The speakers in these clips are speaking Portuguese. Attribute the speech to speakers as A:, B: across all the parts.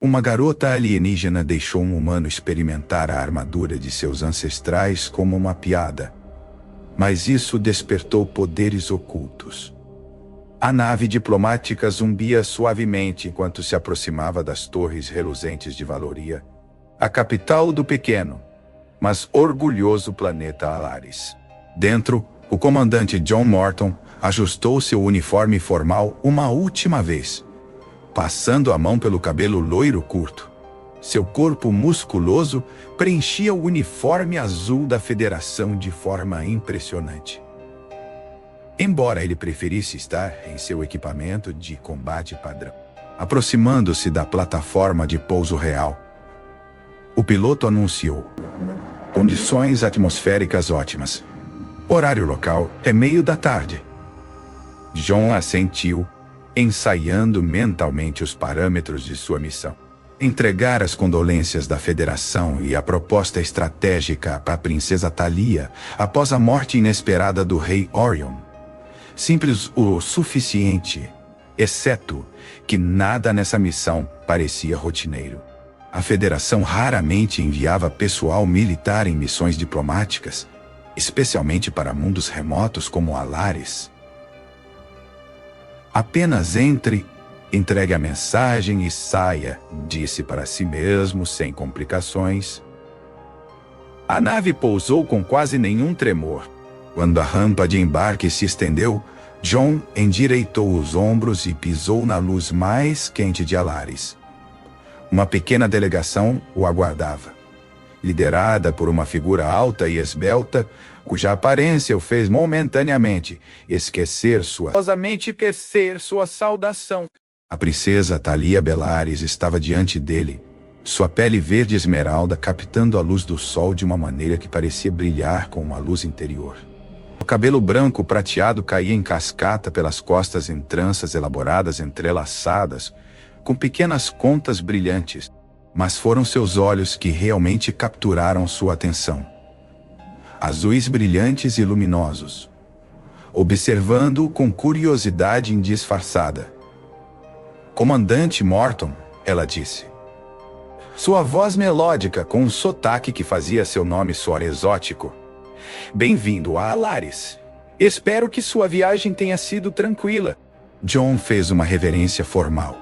A: Uma garota alienígena deixou um humano experimentar a armadura de seus ancestrais como uma piada. Mas isso despertou poderes ocultos. A nave diplomática zumbia suavemente enquanto se aproximava das torres reluzentes de Valoria, a capital do pequeno, mas orgulhoso planeta Alaris. Dentro, o comandante John Morton ajustou seu uniforme formal uma última vez, passando a mão pelo cabelo loiro curto. Seu corpo musculoso preenchia o uniforme azul da Federação de forma impressionante. Embora ele preferisse estar em seu equipamento de combate padrão, aproximando-se da plataforma de pouso real, o piloto anunciou: condições atmosféricas ótimas. Horário local é 13h. John assentiu, ensaiando mentalmente os parâmetros de sua missão. Entregar as condolências da Federação e a proposta estratégica para a princesa Thalia após a morte inesperada do rei Orion. Simples o suficiente, exceto que nada nessa missão parecia rotineiro. A Federação raramente enviava pessoal militar em missões diplomáticas, especialmente para mundos remotos como Alaris. Apenas entregue a mensagem e saia, disse para si mesmo sem complicações. A nave pousou com quase nenhum tremor. Quando a rampa de embarque se estendeu, John endireitou os ombros e pisou na luz mais quente de Alaris. Uma pequena delegação o aguardava, liderada por uma figura alta e esbelta, cuja aparência o fez momentaneamente esquecer sua saudação. A princesa Thalia Belaris estava diante dele, sua pele verde esmeralda captando a luz do sol de uma maneira que parecia brilhar com uma luz interior. O cabelo branco prateado caía em cascata pelas costas em tranças elaboradas entrelaçadas, com pequenas contas brilhantes, mas foram seus olhos que realmente capturaram sua atenção. Azuis brilhantes e luminosos, observando-o com curiosidade indisfarçada. Comandante Morton, ela disse. Sua voz melódica com um sotaque que fazia seu nome soar exótico. Bem-vindo a Alaris. Espero que sua viagem tenha sido tranquila. John fez uma reverência formal.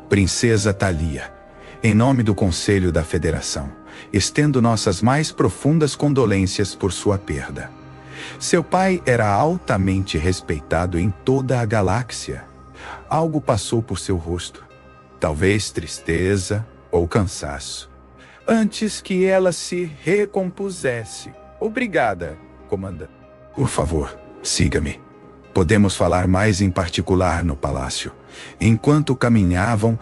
A: Princesa Thalia, em nome do Conselho da Federação, estendo nossas mais profundas condolências por sua perda. Seu pai era altamente respeitado em toda a galáxia. Algo passou por seu rosto. Talvez tristeza ou cansaço. Antes que ela se recompusesse. Obrigada, comandante. Por favor, siga-me. Podemos falar mais em particular no palácio. Enquanto caminhavam,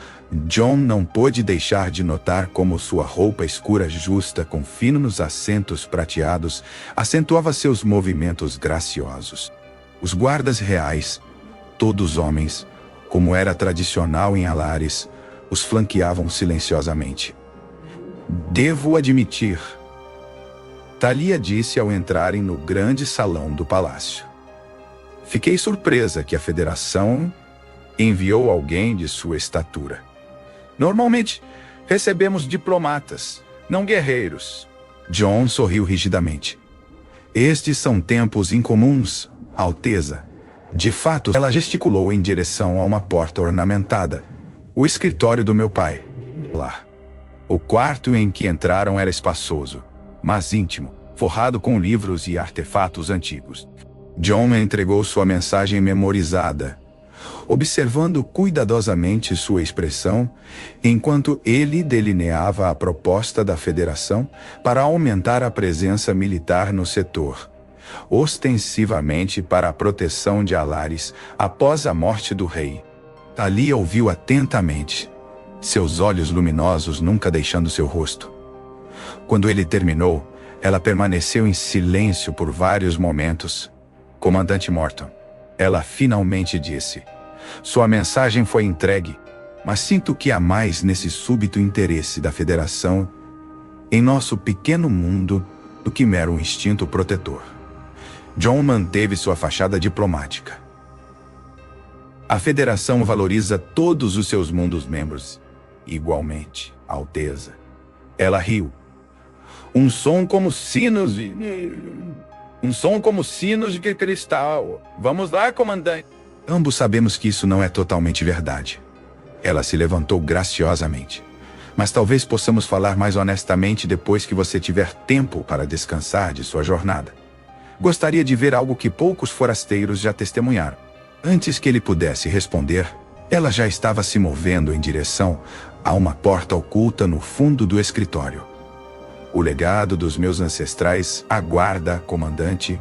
A: John não pôde deixar de notar como sua roupa escura justa com finos acentos prateados acentuava seus movimentos graciosos. Os guardas reais, todos homens, como era tradicional em Alaris, os flanqueavam silenciosamente. Devo admitir, Thalia disse ao entrarem no grande salão do palácio. Fiquei surpresa que a Federação enviou alguém de sua estatura. Normalmente, recebemos diplomatas, não guerreiros. John sorriu rigidamente. Estes são tempos incomuns, Alteza. De fato, ela gesticulou em direção a uma porta ornamentada. O escritório do meu pai. Lá. O quarto em que entraram era espaçoso, mas íntimo, forrado com livros e artefatos antigos. John entregou sua mensagem memorizada, observando cuidadosamente sua expressão, enquanto ele delineava a proposta da Federação para aumentar a presença militar no setor, ostensivamente para a proteção de Alaris após a morte do rei. Thalia ouviu atentamente, seus olhos luminosos nunca deixando seu rosto. Quando ele terminou, ela permaneceu em silêncio por vários momentos. Comandante Morton, ela finalmente disse. Sua mensagem foi entregue, mas sinto que há mais nesse súbito interesse da Federação em nosso pequeno mundo do que mero instinto protetor. John manteve sua fachada diplomática. A Federação valoriza todos os seus mundos membros, Igualmente, Alteza. Ela riu. Um som como sinos de cristal. Vamos lá, comandante. Ambos sabemos que isso não é totalmente verdade. Ela se levantou graciosamente. Mas talvez possamos falar mais honestamente depois que você tiver tempo para descansar de sua jornada. Gostaria de ver algo que poucos forasteiros já testemunharam. Antes que ele pudesse responder, ela já estava se movendo em direção a uma porta oculta no fundo do escritório. O legado dos meus ancestrais aguarda, comandante.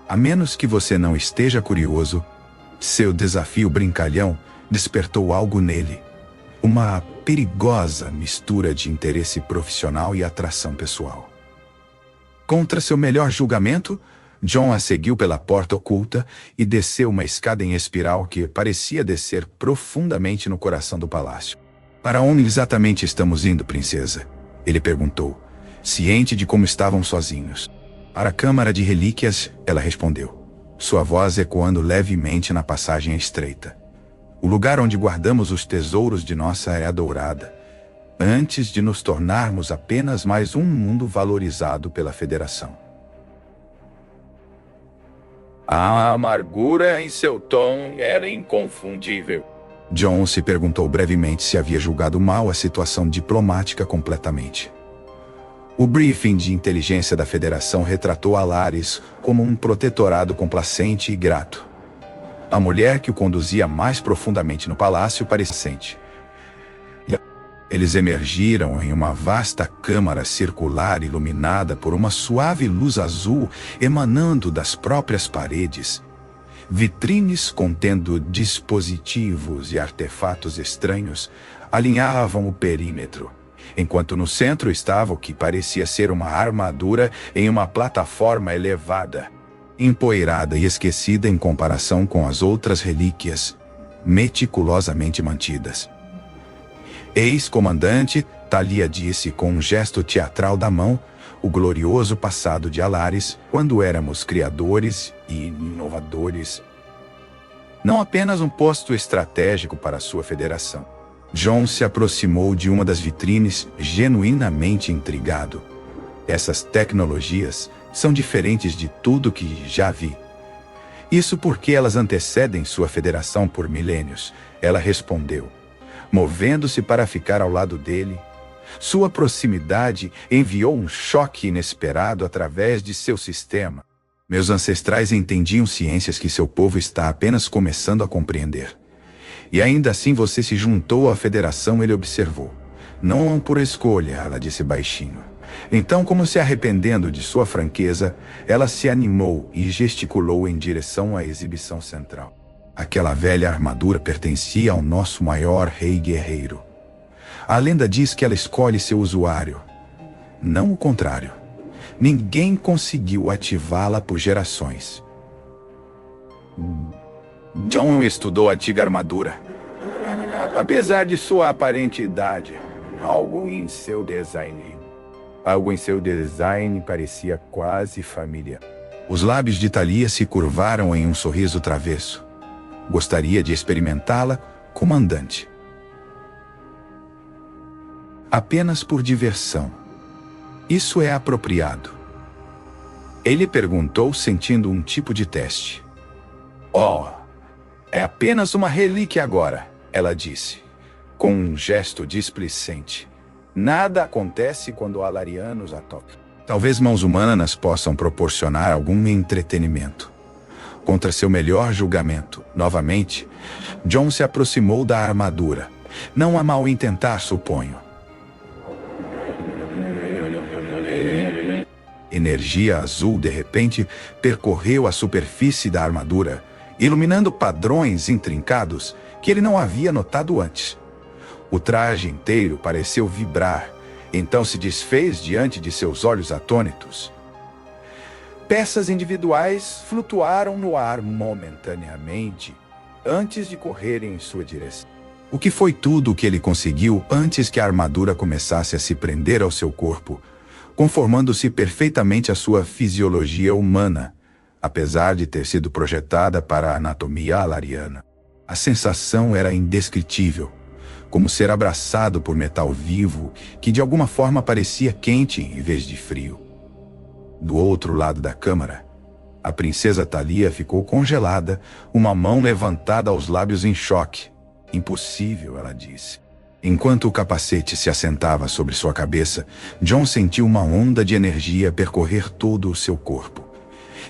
A: A menos que você não esteja curioso, seu desafio brincalhão despertou algo nele. Uma perigosa mistura de interesse profissional e atração pessoal. Contra seu melhor julgamento, John a seguiu pela porta oculta e desceu uma escada em espiral que parecia descer profundamente no coração do palácio. Para onde exatamente estamos indo, princesa? Ele perguntou, ciente de como estavam sozinhos. Para a Câmara de Relíquias, ela respondeu, sua voz ecoando levemente na passagem estreita. O lugar onde guardamos os tesouros de nossa Era Dourada, antes de nos tornarmos apenas mais um mundo valorizado pela Federação. A amargura em seu tom era inconfundível. John se perguntou brevemente se havia julgado mal a situação diplomática completamente. O briefing de inteligência da Federação retratou Alaris como um protetorado complacente e grato. A mulher que o conduzia mais profundamente no palácio parecia sente. Eles emergiram em uma vasta câmara circular iluminada por uma suave luz azul emanando das próprias paredes. Vitrines contendo dispositivos e artefatos estranhos alinhavam o perímetro, enquanto no centro estava o que parecia ser uma armadura em uma plataforma elevada, empoeirada e esquecida em comparação com as outras relíquias, meticulosamente mantidas. Ex-comandante, Thalia disse com um gesto teatral da mão, o glorioso passado de Alaris, quando éramos criadores e inovadores. Não apenas um posto estratégico para sua federação. John se aproximou de uma das vitrines, genuinamente intrigado. Essas tecnologias são diferentes de tudo que já vi. Isso porque elas antecedem sua federação por milênios, ela respondeu, movendo-se para ficar ao lado dele. Sua proximidade enviou um choque inesperado através de seu sistema. Meus ancestrais entendiam ciências que seu povo está apenas começando a compreender. E ainda assim você se juntou à federação, ele observou. Não por escolha, ela disse baixinho. Então, como se arrependendo de sua franqueza, ela se animou e gesticulou em direção à exibição central. Aquela velha armadura pertencia ao nosso maior rei guerreiro. A lenda diz que ela escolhe seu usuário. Não o contrário. Ninguém conseguiu ativá-la por gerações. John estudou a antiga armadura. Apesar de sua aparente idade, algo em seu design parecia quase familiar. Os lábios de Thalia se curvaram em um sorriso travesso. Gostaria de experimentá-la, comandante. Apenas por diversão. Isso é apropriado. Ele perguntou, sentindo um tipo de teste. Oh, é apenas uma relíquia agora, ela disse, com um gesto displicente. Nada acontece quando alarianos a tocam. Talvez mãos humanas possam proporcionar algum entretenimento. Contra seu melhor julgamento, novamente, John se aproximou da armadura. Não há mal em tentar, suponho. Energia azul de repente percorreu a superfície da armadura, iluminando padrões intrincados que ele não havia notado antes. O traje inteiro pareceu vibrar, então se desfez diante de seus olhos atônitos. Peças individuais flutuaram no ar momentaneamente, antes de correrem em sua direção. O que foi tudo o que ele conseguiu antes que a armadura começasse a se prender ao seu corpo, conformando-se perfeitamente à sua fisiologia humana, apesar de ter sido projetada para a anatomia alariana. A sensação era indescritível, como ser abraçado por metal vivo que de alguma forma parecia quente em vez de frio. Do outro lado da câmara, a princesa Thalia ficou congelada, uma mão levantada aos lábios em choque. Impossível, ela disse. Enquanto o capacete se assentava sobre sua cabeça, John sentiu uma onda de energia percorrer todo o seu corpo.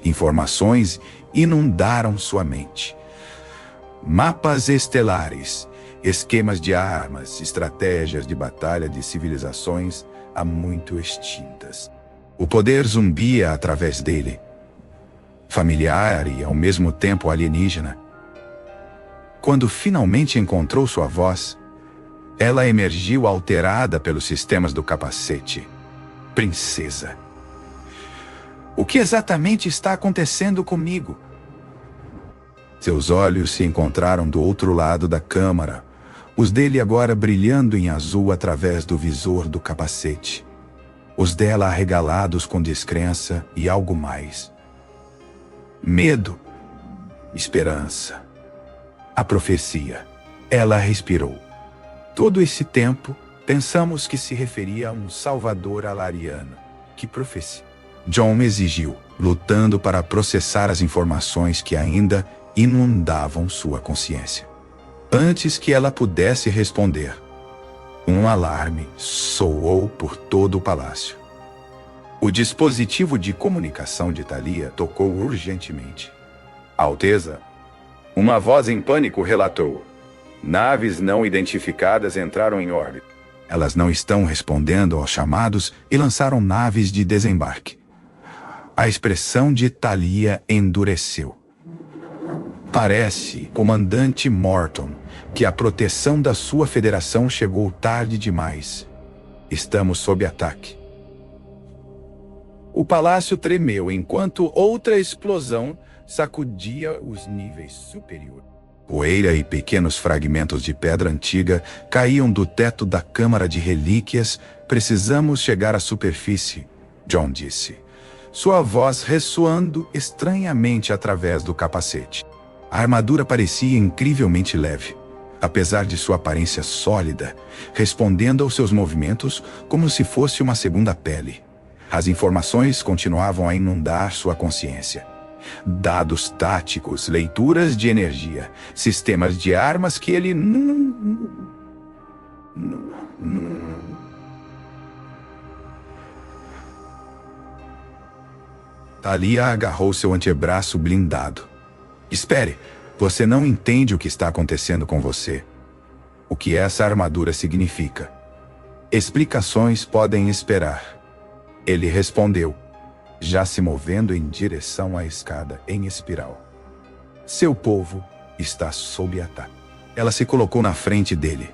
A: Informações inundaram sua mente. Mapas estelares, esquemas de armas, estratégias de batalha de civilizações há muito extintas. O poder zumbia através dele, familiar e ao mesmo tempo alienígena. Quando finalmente encontrou sua voz, ela emergiu alterada pelos sistemas do capacete. Princesa. O que exatamente está acontecendo comigo? Seus olhos se encontraram do outro lado da câmara, os dele agora brilhando em azul através do visor do capacete. Os dela arregalados com descrença e algo mais. Medo. Esperança. A profecia. Ela respirou. Todo esse tempo, pensamos que se referia a um salvador alariano. Que profecia? John exigiu, lutando para processar as informações que ainda inundavam sua consciência. Antes que ela pudesse responder, um alarme soou por todo o palácio. O dispositivo de comunicação de Thalia tocou urgentemente. Alteza, uma voz em pânico relatou. Naves não identificadas entraram em órbita. Elas não estão respondendo aos chamados e lançaram naves de desembarque. A expressão de Thalia endureceu. Parece, comandante Morton, que a proteção da sua federação chegou tarde demais. Estamos sob ataque. O palácio tremeu enquanto outra explosão sacudia os níveis superiores. Poeira e pequenos fragmentos de pedra antiga caíam do teto da câmara de relíquias. Precisamos chegar à superfície, John disse, sua voz ressoando estranhamente através do capacete. A armadura parecia incrivelmente leve, apesar de sua aparência sólida, respondendo aos seus movimentos como se fosse uma segunda pele. As informações continuavam a inundar sua consciência. Dados táticos, leituras de energia, sistemas de armas que ele Thalia agarrou seu antebraço blindado. Espere, você não entende o que está acontecendo com você. O que essa armadura significa? Explicações podem esperar. Ele respondeu, já se movendo em direção à escada em espiral. Seu povo está sob ataque. Ela se colocou na frente dele.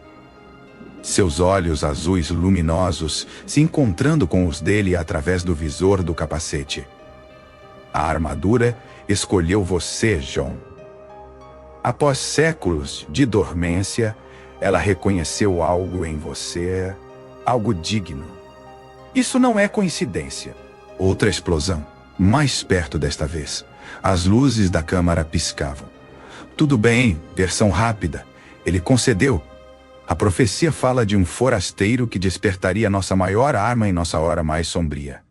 A: Seus olhos azuis luminosos se encontrando com os dele através do visor do capacete. A armadura escolheu você, John. Após séculos de dormência, ela reconheceu algo em você, algo digno. Isso não é coincidência. Outra explosão, mais perto desta vez. As luzes da câmara piscavam. Tudo bem, versão rápida. Ele concedeu. A profecia fala de um forasteiro que despertaria nossa maior arma em nossa hora mais sombria.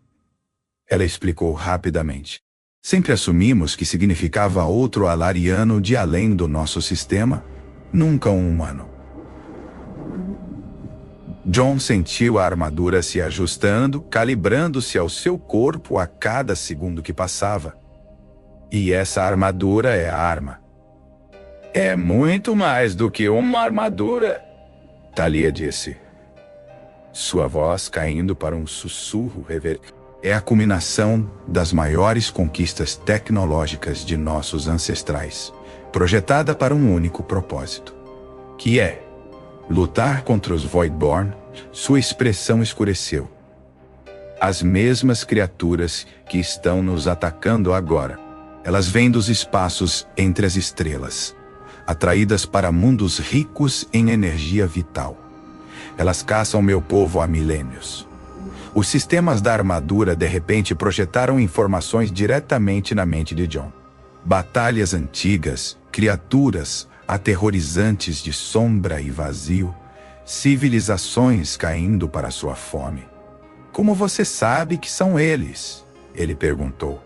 A: Ela explicou rapidamente. Sempre assumimos que significava outro alariano de além do nosso sistema, nunca um humano. John sentiu a armadura se ajustando, calibrando-se ao seu corpo a cada segundo que passava. E essa armadura é a arma. É muito mais do que uma armadura, Thalia disse. Sua voz caindo para um sussurro reverente. É a culminação das maiores conquistas tecnológicas de nossos ancestrais, projetada para um único propósito, que é lutar contra os Voidborn. Sua expressão escureceu. As mesmas criaturas que estão nos atacando agora. Elas vêm dos espaços entre as estrelas, atraídas para mundos ricos em energia vital. Elas caçam meu povo há milênios. Os sistemas da armadura de repente projetaram informações diretamente na mente de John. Batalhas antigas, criaturas aterrorizantes de sombra e vazio, Civilizações caindo para sua fome. Como você sabe que são eles? Ele perguntou.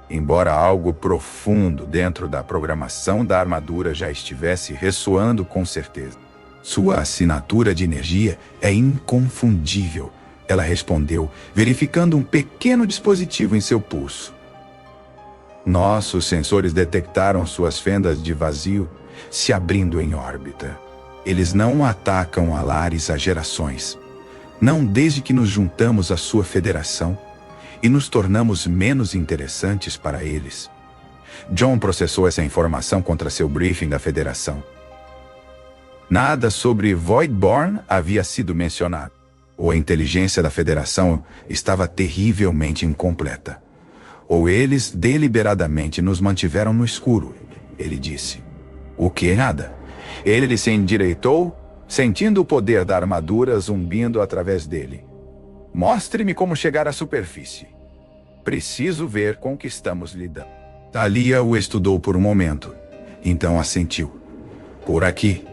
A: Embora algo profundo dentro da programação da armadura já estivesse ressoando com certeza. Sua assinatura de energia é inconfundível, ela respondeu, verificando um pequeno dispositivo em seu pulso. Nossos sensores detectaram suas fendas de vazio se abrindo em órbita. Eles não atacam Alaris há gerações. Não desde que nos juntamos à sua federação e nos tornamos menos interessantes para eles. John processou essa informação contra seu briefing da federação. Nada sobre Voidborn havia sido mencionado. Ou a inteligência da federação estava terrivelmente incompleta. Ou eles deliberadamente nos mantiveram no escuro, ele disse. O que nada? Ele se endireitou, sentindo o poder da armadura zumbindo através dele. Mostre-me como chegar à superfície. Preciso ver com o que estamos lidando. Talia o estudou por um momento, então assentiu. Por aqui.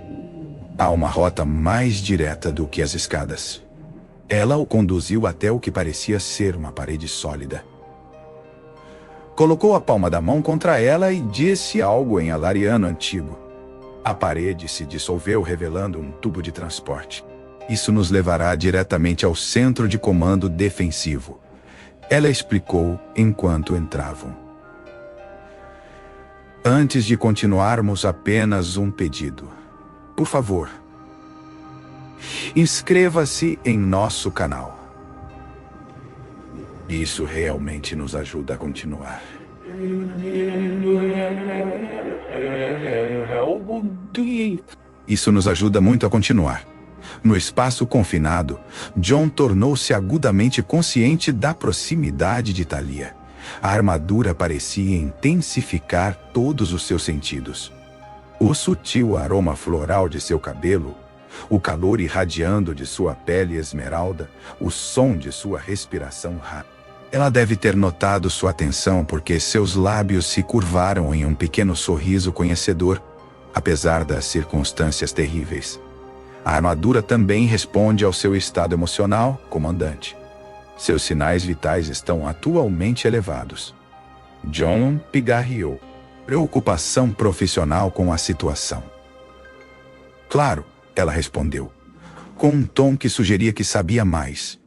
A: Há uma rota mais direta do que as escadas. Ela o conduziu até o que parecia ser uma parede sólida. Colocou a palma da mão contra ela e disse algo em alariano antigo. A parede se dissolveu, revelando um tubo de transporte. Isso nos levará diretamente ao centro de comando defensivo. Ela explicou enquanto entravam. Antes de continuarmos, apenas um pedido. Por favor, inscreva-se em nosso canal. Isso realmente nos ajuda a continuar. Isso nos ajuda muito a continuar. No espaço confinado, John tornou-se agudamente consciente da proximidade de Talia. A armadura parecia intensificar todos os seus sentidos. O sutil aroma floral de seu cabelo, o calor irradiando de sua pele esmeralda, o som de sua respiração rápida. Ela deve ter notado sua atenção porque seus lábios se curvaram em um pequeno sorriso conhecedor, apesar das circunstâncias terríveis. A armadura também responde ao seu estado emocional, comandante. Seus sinais vitais estão atualmente elevados. John pigarreou. Preocupação profissional com a situação. Claro, ela respondeu, com um tom que sugeria que sabia mais.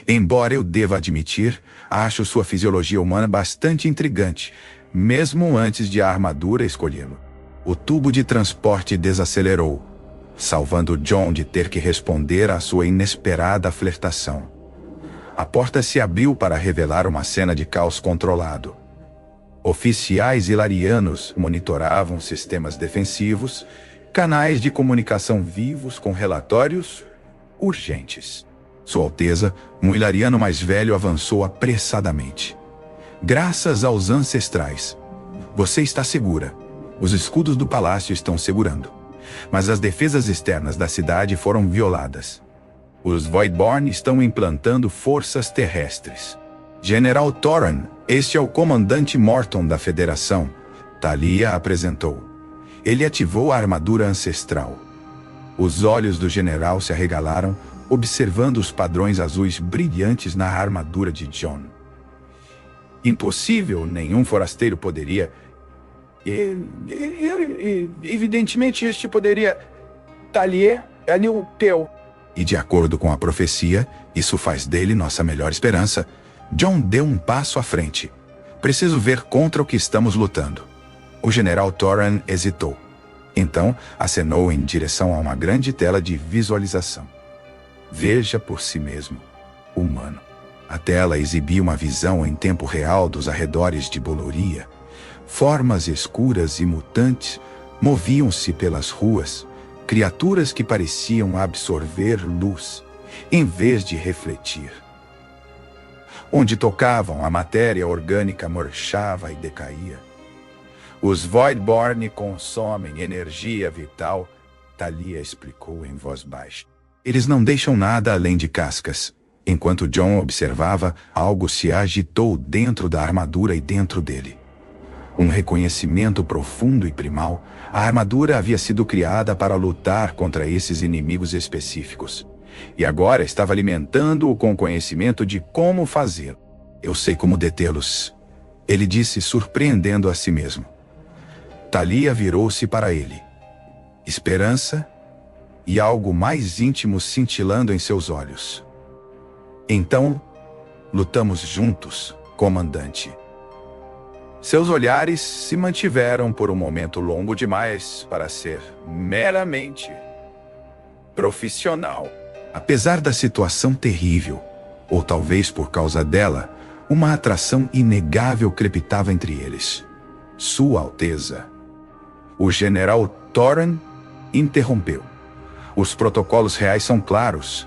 A: Embora eu deva admitir, acho sua fisiologia humana bastante intrigante, mesmo antes de a armadura escolhê-lo. O tubo de transporte desacelerou, salvando John de ter que responder à sua inesperada flertação. A porta se abriu para revelar uma cena de caos controlado. Oficiais hilarianos monitoravam sistemas defensivos, canais de comunicação vivos com relatórios urgentes. Sua Alteza, um hilariano mais velho, avançou apressadamente. Graças aos ancestrais. Você está segura. Os escudos do palácio estão segurando. Mas as defesas externas da cidade foram violadas. Os Voidborn estão implantando forças terrestres. General Thoran, este é o comandante Morton da Federação. Talia apresentou. Ele ativou a armadura ancestral. Os olhos do general se arregalaram, observando os padrões azuis brilhantes na armadura de John. Impossível, nenhum forasteiro poderia... Evidentemente este poderia... Talia é o teu. E de acordo com a profecia, isso faz dele nossa melhor esperança. John deu um passo à frente. Preciso ver contra o que estamos lutando. O general Thoran hesitou. Então, acenou em direção a uma grande tela de visualização. Veja por si mesmo, humano. A tela exibia uma visão em tempo real dos arredores de Boloria. Formas escuras e mutantes moviam-se pelas ruas, criaturas que pareciam absorver luz, em vez de refletir. Onde tocavam, a matéria orgânica murchava e decaía. Os Voidborn consomem energia vital, Talia explicou em voz baixa. Eles não deixam nada além de cascas. Enquanto John observava, algo se agitou dentro da armadura e dentro dele. Um reconhecimento profundo e primal. A armadura havia sido criada para lutar contra esses inimigos específicos. E agora estava alimentando-o com o conhecimento de como fazê-lo. Eu sei como detê-los, ele disse, surpreendendo a si mesmo. Thalia virou-se para ele. Esperança e algo mais íntimo cintilando em seus olhos. Então, lutamos juntos, comandante. Seus olhares se mantiveram por um momento longo demais para ser meramente profissional. Apesar da situação terrível, ou talvez por causa dela, uma atração inegável crepitava entre eles. Sua Alteza. O general Thorin interrompeu. Os protocolos reais são claros.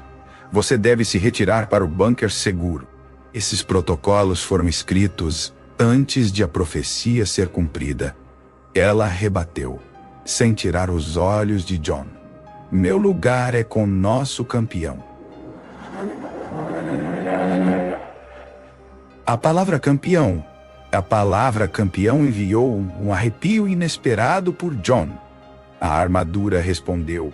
A: Você deve se retirar para o bunker seguro. Esses protocolos foram escritos antes de a profecia ser cumprida. Ela rebateu, sem tirar os olhos de Jon. Meu lugar é com nosso campeão. A palavra campeão enviou um arrepio inesperado por Jon. A armadura respondeu.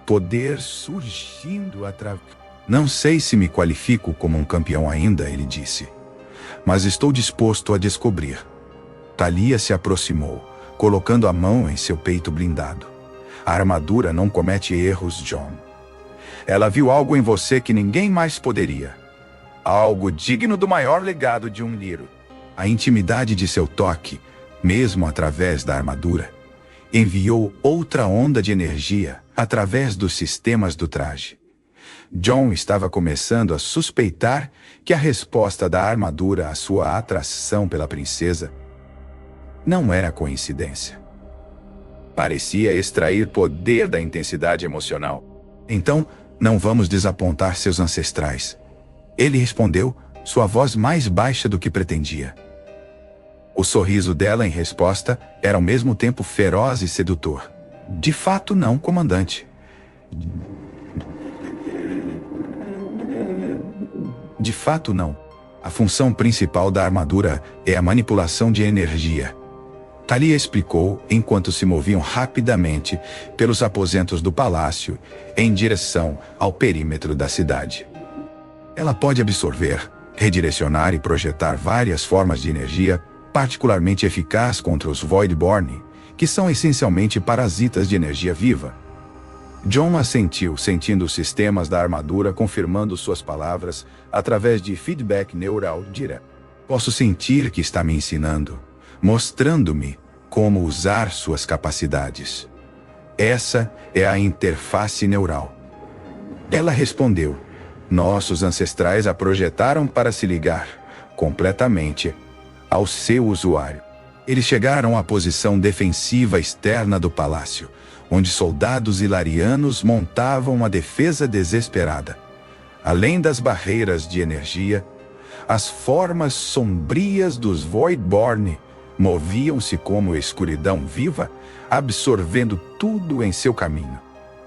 A: Poder surgindo através... Não sei se me qualifico como um campeão ainda, ele disse. Mas estou disposto a descobrir. Thalia se aproximou, colocando a mão em seu peito blindado. A armadura não comete erros, Jon. Ela viu algo em você que ninguém mais poderia. Algo digno do maior legado de um Lyro. A intimidade de seu toque, mesmo através da armadura, enviou outra onda de energia através dos sistemas do traje. Jon estava começando a suspeitar que a resposta da armadura à sua atração pela princesa não era coincidência. Parecia extrair poder da intensidade emocional. Então, não vamos desapontar seus ancestrais. Ele respondeu, sua voz mais baixa do que pretendia. O sorriso dela em resposta era ao mesmo tempo feroz e sedutor. De fato não, comandante. De fato não. A função principal da armadura é a manipulação de energia. Thalia explicou enquanto se moviam rapidamente pelos aposentos do palácio em direção ao perímetro da cidade. Ela pode absorver, redirecionar e projetar várias formas de energia particularmente eficaz contra os Voidborn, que são essencialmente parasitas de energia viva. Jon assentiu, sentindo os sistemas da armadura confirmando suas palavras através de feedback neural direto. Posso sentir que está me ensinando, mostrando-me como usar suas capacidades. Essa é a interface neural. Ela respondeu. Nossos ancestrais a projetaram para se ligar completamente ao seu usuário. Eles chegaram à posição defensiva externa do palácio, onde soldados hilarianos montavam uma defesa desesperada. Além das barreiras de energia, as formas sombrias dos Voidborn moviam-se como escuridão viva, absorvendo tudo em seu caminho.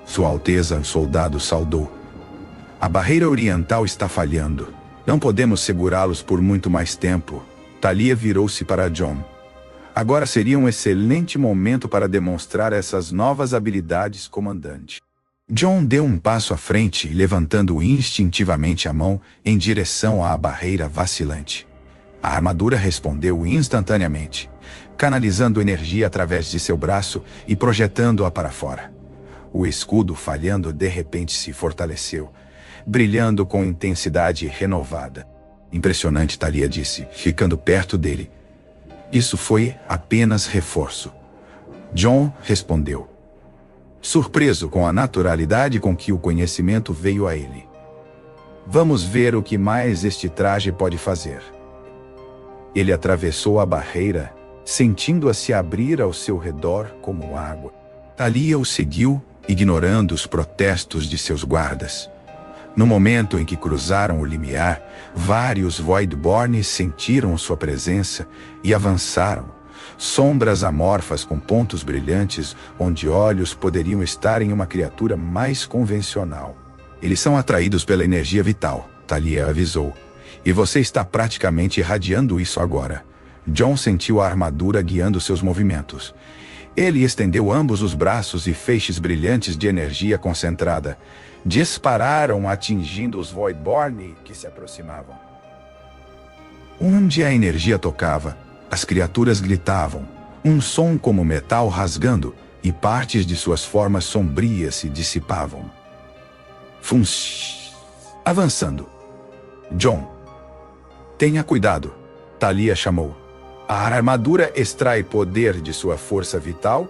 A: Sua Alteza, o soldado saudou. A barreira oriental está falhando. Não podemos segurá-los por muito mais tempo. Thalia virou-se para Jon. Agora seria um excelente momento para demonstrar essas novas habilidades, comandante. Jon deu um passo à frente, levantando instintivamente a mão em direção à barreira vacilante. A armadura respondeu instantaneamente, canalizando energia através de seu braço e projetando-a para fora. O escudo, falhando, de repente se fortaleceu, brilhando com intensidade renovada. Impressionante, Thalia disse, ficando perto dele. Isso foi apenas reforço. Jon respondeu, surpreso com a naturalidade com que o conhecimento veio a ele. Vamos ver o que mais este traje pode fazer. Ele atravessou a barreira, sentindo-a se abrir ao seu redor como água. Thalia o seguiu, ignorando os protestos de seus guardas. No momento em que cruzaram o limiar, vários Voidborn sentiram sua presença e avançaram. Sombras amorfas com pontos brilhantes, onde olhos poderiam estar em uma criatura mais convencional. Eles são atraídos pela energia vital, Thalia avisou. E você está praticamente irradiando isso agora. John sentiu a armadura guiando seus movimentos. Ele estendeu ambos os braços e feixes brilhantes de energia concentrada dispararam, atingindo os Voidborn que se aproximavam. Onde a energia tocava, as criaturas gritavam, um som como metal rasgando, e partes de suas formas sombrias se dissipavam. Avançando. John. Tenha cuidado, Thalia chamou. A armadura extrai poder de sua força vital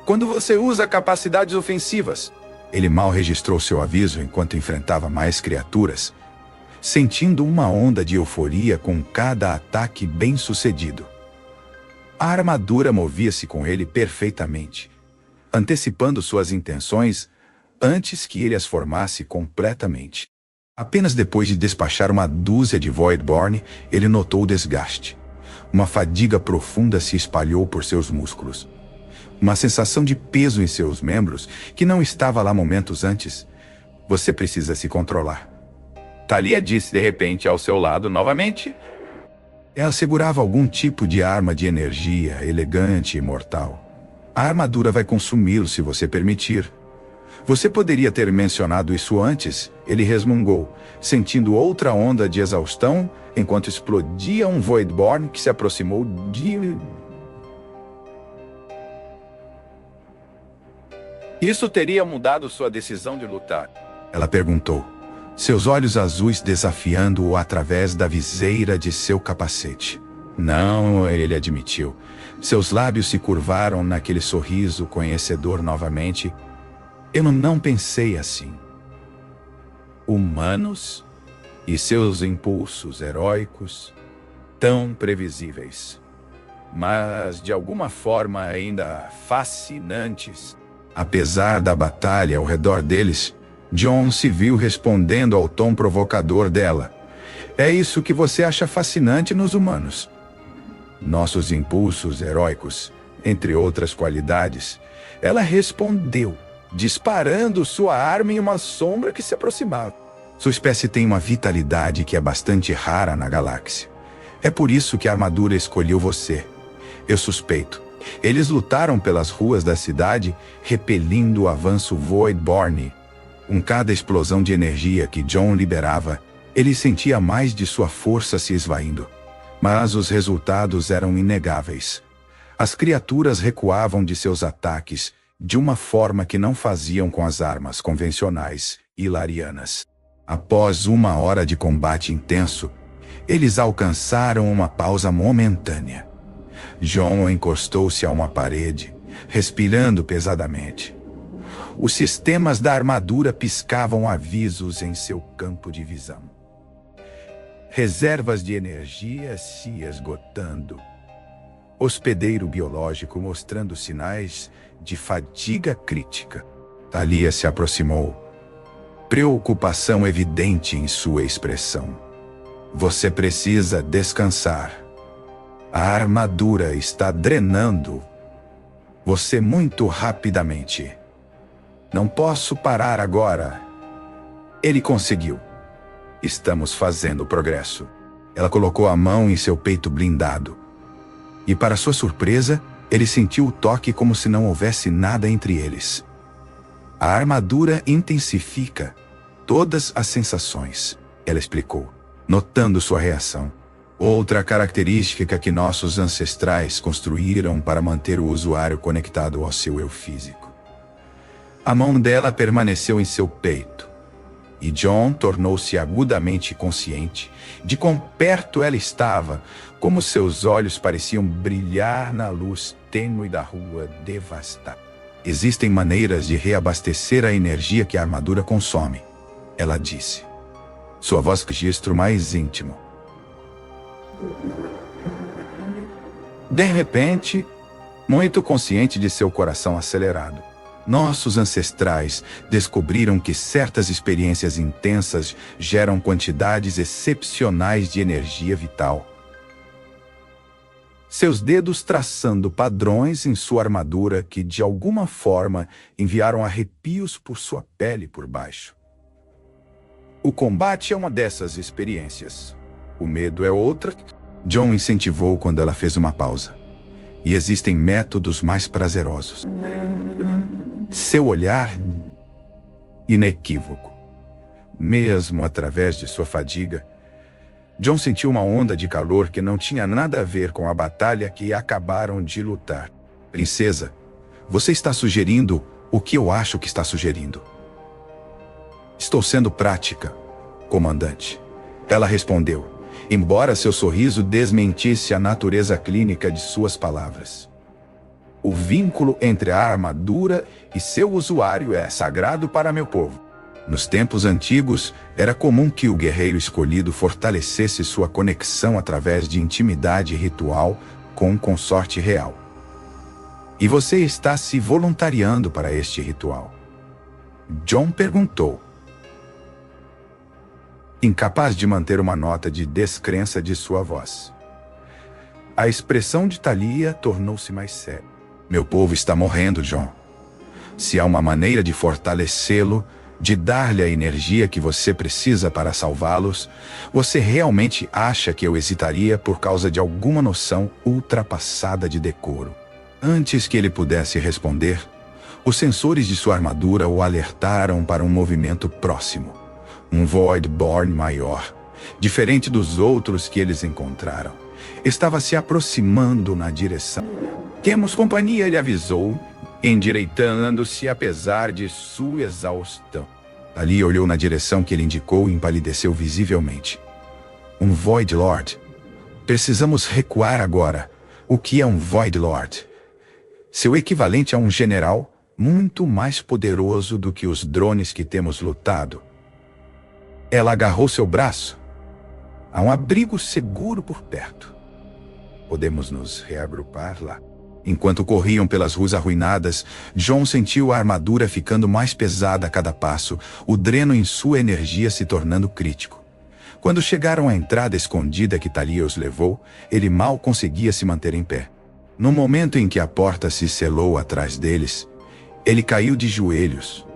A: quando você usa capacidades ofensivas. Ele mal registrou seu aviso enquanto enfrentava mais criaturas, sentindo uma onda de euforia com cada ataque bem-sucedido. A armadura movia-se com ele perfeitamente, antecipando suas intenções antes que ele as formasse completamente. Apenas depois de despachar uma dúzia de Voidborn, ele notou o desgaste. Uma fadiga profunda se espalhou por seus músculos. Uma sensação de peso em seus membros que não estava lá momentos antes. Você precisa se controlar. Thalia disse de repente ao seu lado novamente. Ela segurava algum tipo de arma de energia elegante e mortal. A armadura vai consumi-lo se você permitir. Você poderia ter mencionado isso antes, ele resmungou, sentindo outra onda de exaustão enquanto explodia um Voidborn que se aproximou de... Isso teria mudado sua decisão de lutar? Ela perguntou, seus olhos azuis desafiando-o através da viseira de seu capacete. Não, ele admitiu. Seus lábios se curvaram naquele sorriso conhecedor novamente. Eu não pensei assim. Humanos e seus impulsos heróicos, tão previsíveis, mas de alguma forma ainda fascinantes. Apesar da batalha ao redor deles, John se viu respondendo ao tom provocador dela. É isso que você acha fascinante nos humanos. Nossos impulsos heróicos, entre outras qualidades. Ela respondeu, disparando sua arma em uma sombra que se aproximava. Sua espécie tem uma vitalidade que é bastante rara na galáxia. É por isso que a armadura escolheu você. Eu suspeito. Eles lutaram pelas ruas da cidade, repelindo o avanço Voidborn. Com cada explosão de energia que John liberava, ele sentia mais de sua força se esvaindo. Mas os resultados eram inegáveis. As criaturas recuavam de seus ataques de uma forma que não faziam com as armas convencionais hilarianas. Após 1 hora de combate intenso, eles alcançaram uma pausa momentânea. John encostou-se a uma parede, respirando pesadamente. Os sistemas da armadura piscavam avisos em seu campo de visão. Reservas de energia se esgotando. Hospedeiro biológico mostrando sinais de fadiga crítica. Thalia se aproximou. Preocupação evidente em sua expressão. Você precisa descansar. A armadura está drenando você muito rapidamente. Não posso parar agora. Ele conseguiu. Estamos fazendo progresso. Ela colocou a mão em seu peito blindado. E para sua surpresa, ele sentiu o toque como se não houvesse nada entre eles. A armadura intensifica todas as sensações, ela explicou, notando sua reação. Outra característica que nossos ancestrais construíram para manter o usuário conectado ao seu eu físico. A mão dela permaneceu em seu peito, e John tornou-se agudamente consciente de quão perto ela estava, como seus olhos pareciam brilhar na luz tênue da rua devastada. Existem maneiras de reabastecer a energia que a armadura consome, ela disse. Sua voz registro mais íntimo. De repente, muito consciente de seu coração acelerado, nossos ancestrais descobriram que certas experiências intensas geram quantidades excepcionais de energia vital. Seus dedos traçando padrões em sua armadura que, de alguma forma, enviaram arrepios por sua pele por baixo. O combate é uma dessas experiências. O medo é outra. John incentivou quando ela fez uma pausa. E existem métodos mais prazerosos. Seu olhar inequívoco. Mesmo através de sua fadiga, John sentiu uma onda de calor que não tinha nada a ver com a batalha que acabaram de lutar. Princesa, você está sugerindo o que eu acho que está sugerindo. Estou sendo prática, comandante. Ela respondeu, embora seu sorriso desmentisse a natureza clínica de suas palavras. O vínculo entre a armadura e seu usuário é sagrado para meu povo. Nos tempos antigos, era comum que o guerreiro escolhido fortalecesse sua conexão através de intimidade ritual com um consorte real. E você está se voluntariando para este ritual? John perguntou, incapaz de manter uma nota de descrença de sua voz. A expressão de Thalia tornou-se mais séria. Meu povo está morrendo, John. Se há uma maneira de fortalecê-lo, de dar-lhe a energia que você precisa para salvá-los, você realmente acha que eu hesitaria por causa de alguma noção ultrapassada de decoro? Antes que ele pudesse responder, os sensores de sua armadura o alertaram para um movimento próximo. Um Voidborn maior, diferente dos outros que eles encontraram, estava se aproximando na direção. Temos companhia, ele avisou, endireitando-se apesar de sua exaustão. Ali olhou na direção que ele indicou e empalideceu visivelmente. Um Void Lord. Precisamos recuar agora. O que é um Void Lord? Seu equivalente a um general muito mais poderoso do que os drones que temos lutado. Ela agarrou seu braço. Há um abrigo seguro por perto. Podemos nos reagrupar lá. Enquanto corriam pelas ruas arruinadas, John sentiu a armadura ficando mais pesada a cada passo, o dreno em sua energia se tornando crítico. Quando chegaram à entrada escondida que Thalia os levou, ele mal conseguia se manter em pé. No momento em que a porta se selou atrás deles, ele caiu de joelhos.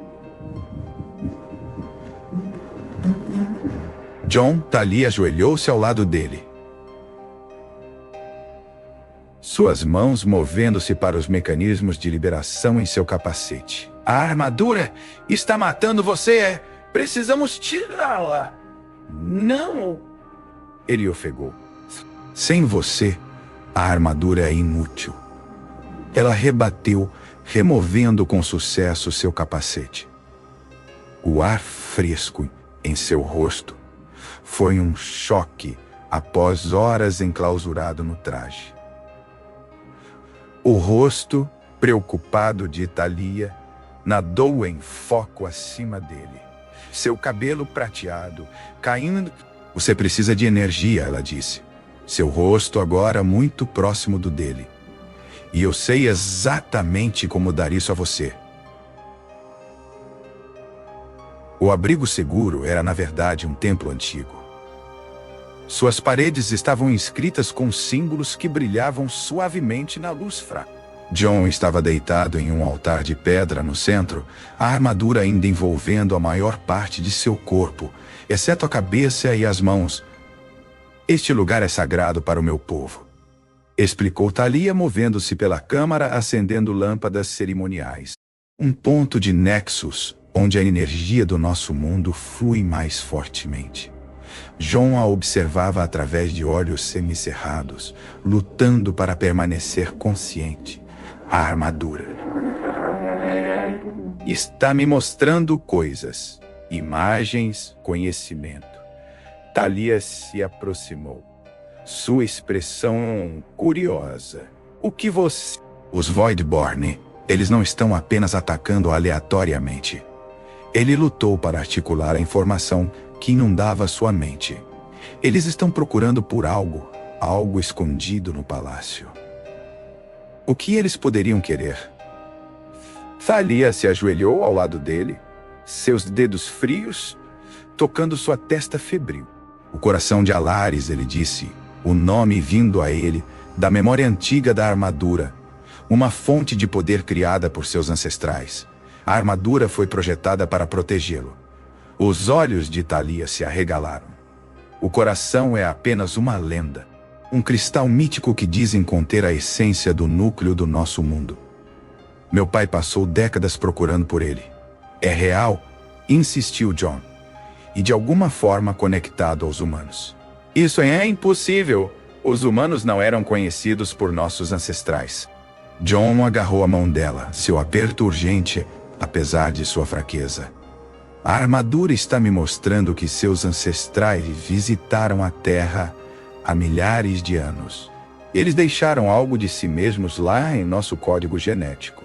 A: John, Thalia ajoelhou-se ao lado dele. Suas mãos movendo-se para os mecanismos de liberação em seu capacete. A armadura está matando você! Precisamos tirá-la! Não! Ele ofegou. Sem você, a armadura é inútil. Ela rebateu, removendo com sucesso seu capacete. O ar fresco em seu rosto foi um choque após horas enclausurado no traje. O rosto, preocupado de Thalia, nadou em foco acima dele. Seu cabelo prateado, caindo... Você precisa de energia, ela disse. Seu rosto agora muito próximo do dele. E eu sei exatamente como dar isso a você. O abrigo seguro era, na verdade, um templo antigo. Suas paredes estavam inscritas com símbolos que brilhavam suavemente na luz fraca. John estava deitado em um altar de pedra no centro, a armadura ainda envolvendo a maior parte de seu corpo, exceto a cabeça e as mãos. Este lugar é sagrado para o meu povo, explicou Thalia, movendo-se pela câmara, acendendo lâmpadas cerimoniais. Um ponto de nexus, onde a energia do nosso mundo flui mais fortemente. John a observava através de olhos semicerrados, lutando para permanecer consciente. A armadura está me mostrando coisas, imagens, conhecimento. Thalia se aproximou. Sua expressão curiosa. O que você... Os Voidborn, eles não estão apenas atacando aleatoriamente. Ele lutou para articular a informação que inundava sua mente. Eles estão procurando por algo escondido no palácio. O que eles poderiam querer? Thalia se ajoelhou ao lado dele, seus dedos frios, tocando sua testa febril. O coração de Alaris, ele disse, o nome vindo a ele da memória antiga da armadura, uma fonte de poder criada por seus ancestrais. A armadura foi projetada para protegê-lo. Os olhos de Thalia se arregalaram. O coração é apenas uma lenda. Um cristal mítico que dizem conter a essência do núcleo do nosso mundo. Meu pai passou décadas procurando por ele. É real? Insistiu John. E de alguma forma conectado aos humanos. Isso é impossível. Os humanos não eram conhecidos por nossos ancestrais. John agarrou a mão dela, seu aperto urgente, apesar de sua fraqueza. A armadura está me mostrando que seus ancestrais visitaram a Terra há milhares de anos. Eles deixaram algo de si mesmos lá em nosso código genético.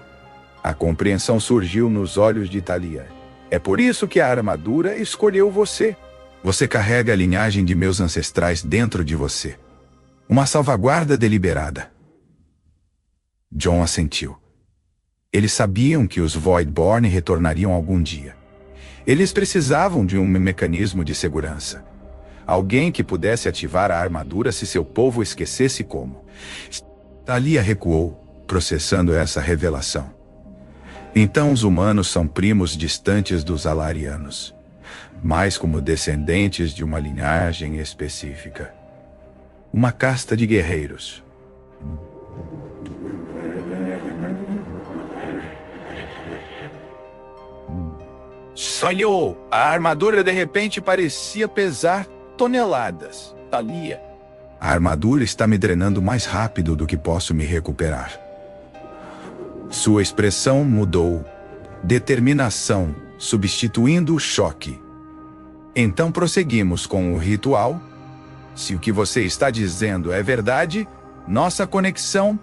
A: A compreensão surgiu nos olhos de Thalia. É por isso que a armadura escolheu você. Você carrega a linhagem de meus ancestrais dentro de você. Uma salvaguarda deliberada. John assentiu. Eles sabiam que os Voidborn retornariam algum dia. Eles precisavam de um mecanismo de segurança. Alguém que pudesse ativar a armadura se seu povo esquecesse como. Thalia recuou, processando essa revelação. Então os humanos são primos distantes dos Alarianos, mas como descendentes de uma linhagem específica. Uma casta de guerreiros. Sonhou! A armadura de repente parecia pesar toneladas. Thalia. A armadura está me drenando mais rápido do que posso me recuperar. Sua expressão mudou. Determinação, substituindo o choque. Então prosseguimos com o ritual. Se o que você está dizendo é verdade, nossa conexão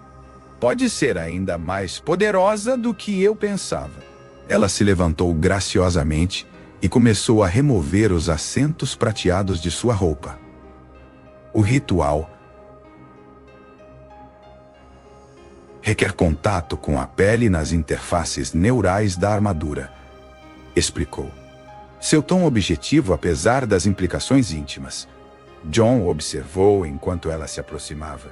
A: pode ser ainda mais poderosa do que eu pensava. Ela se levantou graciosamente e começou a remover os acentos prateados de sua roupa. O ritual requer contato com a pele nas interfaces neurais da armadura, explicou. Seu tom objetivo apesar das implicações íntimas. John observou enquanto ela se aproximava.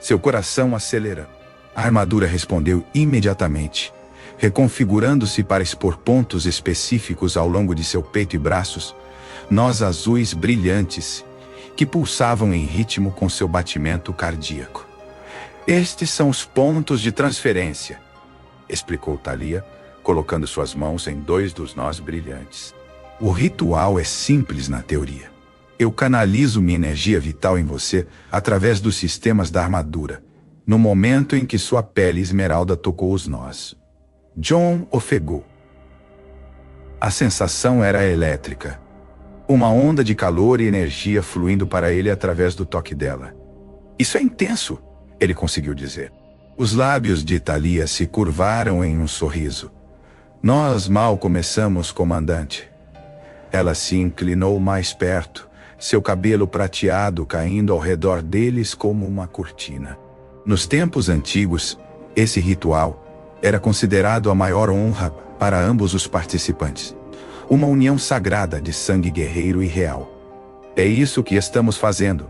A: Seu coração acelerando. A armadura respondeu imediatamente, reconfigurando-se para expor pontos específicos ao longo de seu peito e braços, nós azuis brilhantes, que pulsavam em ritmo com seu batimento cardíaco. Estes são os pontos de transferência, explicou Thalia, colocando suas mãos em 2 dos nós brilhantes. O ritual é simples na teoria. Eu canalizo minha energia vital em você através dos sistemas da armadura, no momento em que sua pele esmeralda tocou os nós. John ofegou. A sensação era elétrica. Uma onda de calor e energia fluindo para ele através do toque dela. Isso é intenso, ele conseguiu dizer. Os lábios de Thalia se curvaram em um sorriso. Nós mal começamos, comandante. Ela se inclinou mais perto, seu cabelo prateado caindo ao redor deles como uma cortina. Nos tempos antigos, esse ritual era considerado a maior honra para ambos os participantes. Uma união sagrada de sangue guerreiro e real. É isso que estamos fazendo.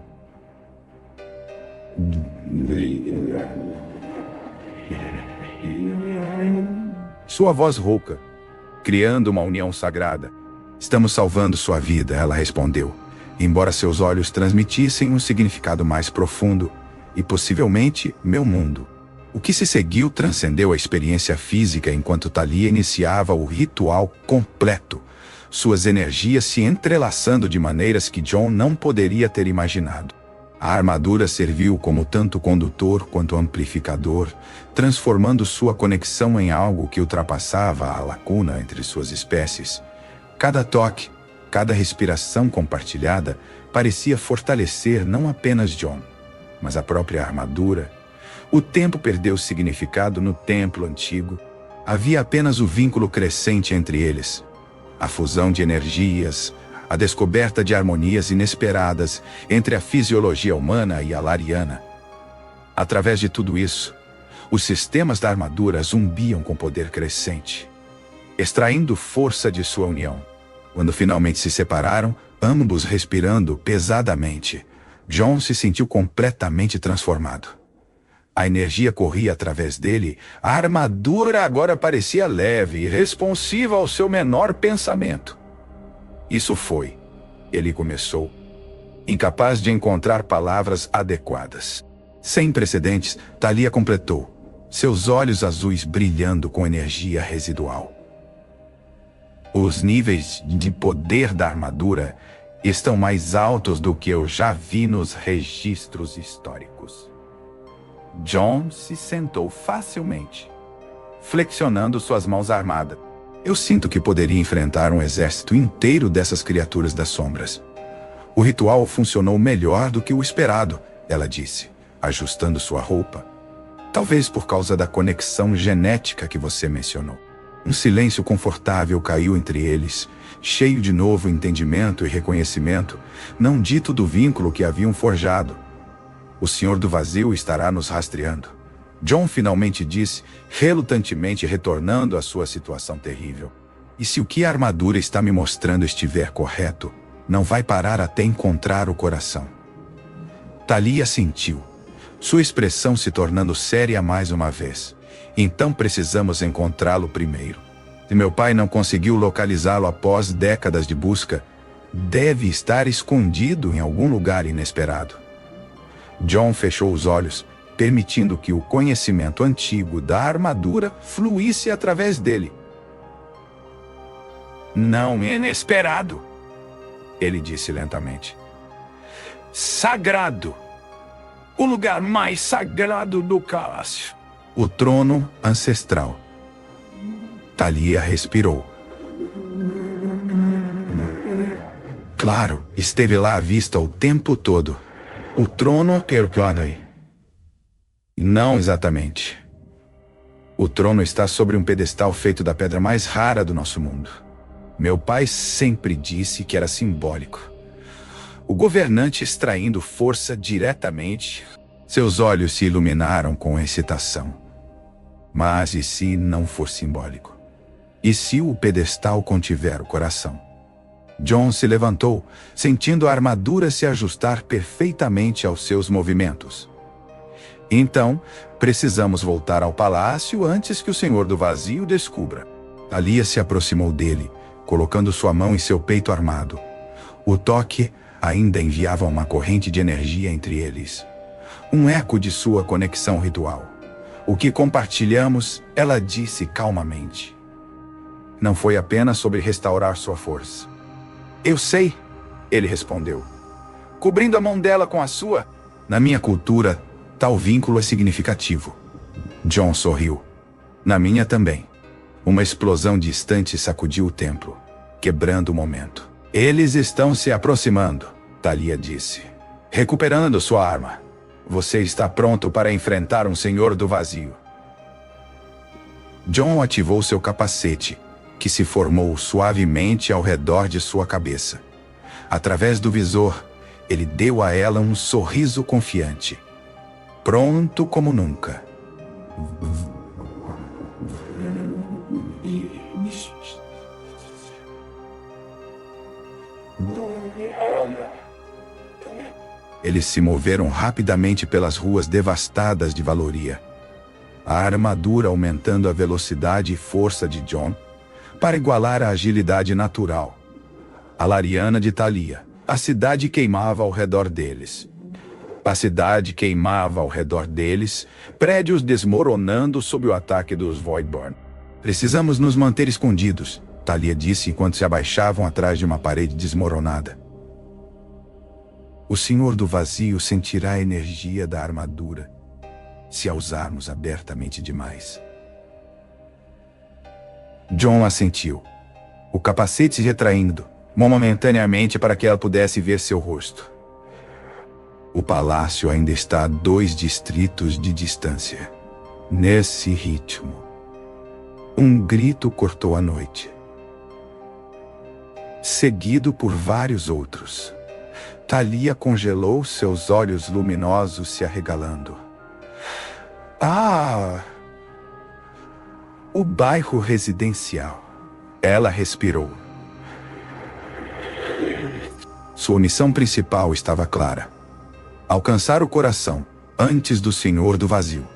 A: Sua voz rouca, criando uma união sagrada. Estamos salvando sua vida, ela respondeu, embora seus olhos transmitissem um significado mais profundo, e possivelmente meu mundo. O que se seguiu transcendeu a experiência física enquanto Thalia iniciava o ritual completo, suas energias se entrelaçando de maneiras que John não poderia ter imaginado. A armadura serviu como tanto condutor quanto amplificador, transformando sua conexão em algo que ultrapassava a lacuna entre suas espécies. Cada toque, cada respiração compartilhada parecia fortalecer não apenas John, mas a própria armadura. O tempo perdeu significado no templo antigo. Havia apenas o vínculo crescente entre eles. A fusão de energias, a descoberta de harmonias inesperadas entre a fisiologia humana e a lariana. Através de tudo isso, os sistemas da armadura zumbiam com poder crescente, extraindo força de sua união. Quando finalmente se separaram, ambos respirando pesadamente, John se sentiu completamente transformado. A energia corria através dele, a armadura agora parecia leve e responsiva ao seu menor pensamento. Isso foi, ele começou, incapaz de encontrar palavras adequadas. Sem precedentes, Thalia completou, seus olhos azuis brilhando com energia residual. Os níveis de poder da armadura estão mais altos do que eu já vi nos registros históricos. Jon se sentou facilmente, flexionando suas mãos armadas. Eu sinto que poderia enfrentar um exército inteiro dessas criaturas das sombras. O ritual funcionou melhor do que o esperado, ela disse, ajustando sua roupa. Talvez por causa da conexão genética que você mencionou. Um silêncio confortável caiu entre eles, cheio de novo entendimento e reconhecimento, não dito do vínculo que haviam forjado. O Senhor do Vazio estará nos rastreando. Jon finalmente disse, relutantemente retornando à sua situação terrível. E se o que a armadura está me mostrando estiver correto, não vai parar até encontrar o coração. Thalia sentiu, sua expressão se tornando séria mais uma vez. Então precisamos encontrá-lo primeiro. Se meu pai não conseguiu localizá-lo após décadas de busca, deve estar escondido em algum lugar inesperado. Jon fechou os olhos, permitindo que o conhecimento antigo da armadura fluísse através dele. Não inesperado, ele disse lentamente. Sagrado. O lugar mais sagrado do palácio. O trono ancestral. Thalia respirou. Claro, esteve lá à vista o tempo todo. O trono Perplanei. Não exatamente. O trono está sobre um pedestal feito da pedra mais rara do nosso mundo. Meu pai sempre disse que era simbólico. O governante extraindo força diretamente. Seus olhos se iluminaram com excitação. Mas e se não for simbólico? E se o pedestal contiver o coração? Jon se levantou, sentindo a armadura se ajustar perfeitamente aos seus movimentos. Então, precisamos voltar ao palácio antes que o Senhor do Vazio descubra. Thalia se aproximou dele, colocando sua mão em seu peito armado. O toque ainda enviava uma corrente de energia entre eles. Um eco de sua conexão ritual. O que compartilhamos, ela disse calmamente. Não foi apenas sobre restaurar sua força. Eu sei, ele respondeu. Cobrindo a mão dela com a sua, na minha cultura, tal vínculo é significativo. Jon sorriu. Na minha também. Uma explosão distante sacudiu o templo, quebrando o momento. Eles estão se aproximando, Thalia disse. Recuperando sua arma. Você está pronto para enfrentar um Senhor do Vazio. Jon ativou seu capacete, que se formou suavemente ao redor de sua cabeça. Através do visor, ele deu a ela um sorriso confiante. Pronto como nunca. Eles se moveram rapidamente pelas ruas devastadas de Valoria. A armadura aumentando a velocidade e força de Jon, para igualar a agilidade natural. A Lariana de Thalia. A cidade queimava ao redor deles. Prédios desmoronando sob o ataque dos Voidborn. Precisamos nos manter escondidos, Thalia disse enquanto se abaixavam atrás de uma parede desmoronada. O Senhor do Vazio sentirá a energia da armadura, se a usarmos abertamente demais. Jon assentiu, o capacete se retraindo, momentaneamente para que ela pudesse ver seu rosto. O palácio ainda está a 2 distritos de distância. Nesse ritmo, um grito cortou a noite, seguido por vários outros. Thalia congelou, seus olhos luminosos se arregalando. Ah! O bairro residencial. Ela respirou. Sua missão principal estava clara. Alcançar o coração, antes do Senhor do Vazio.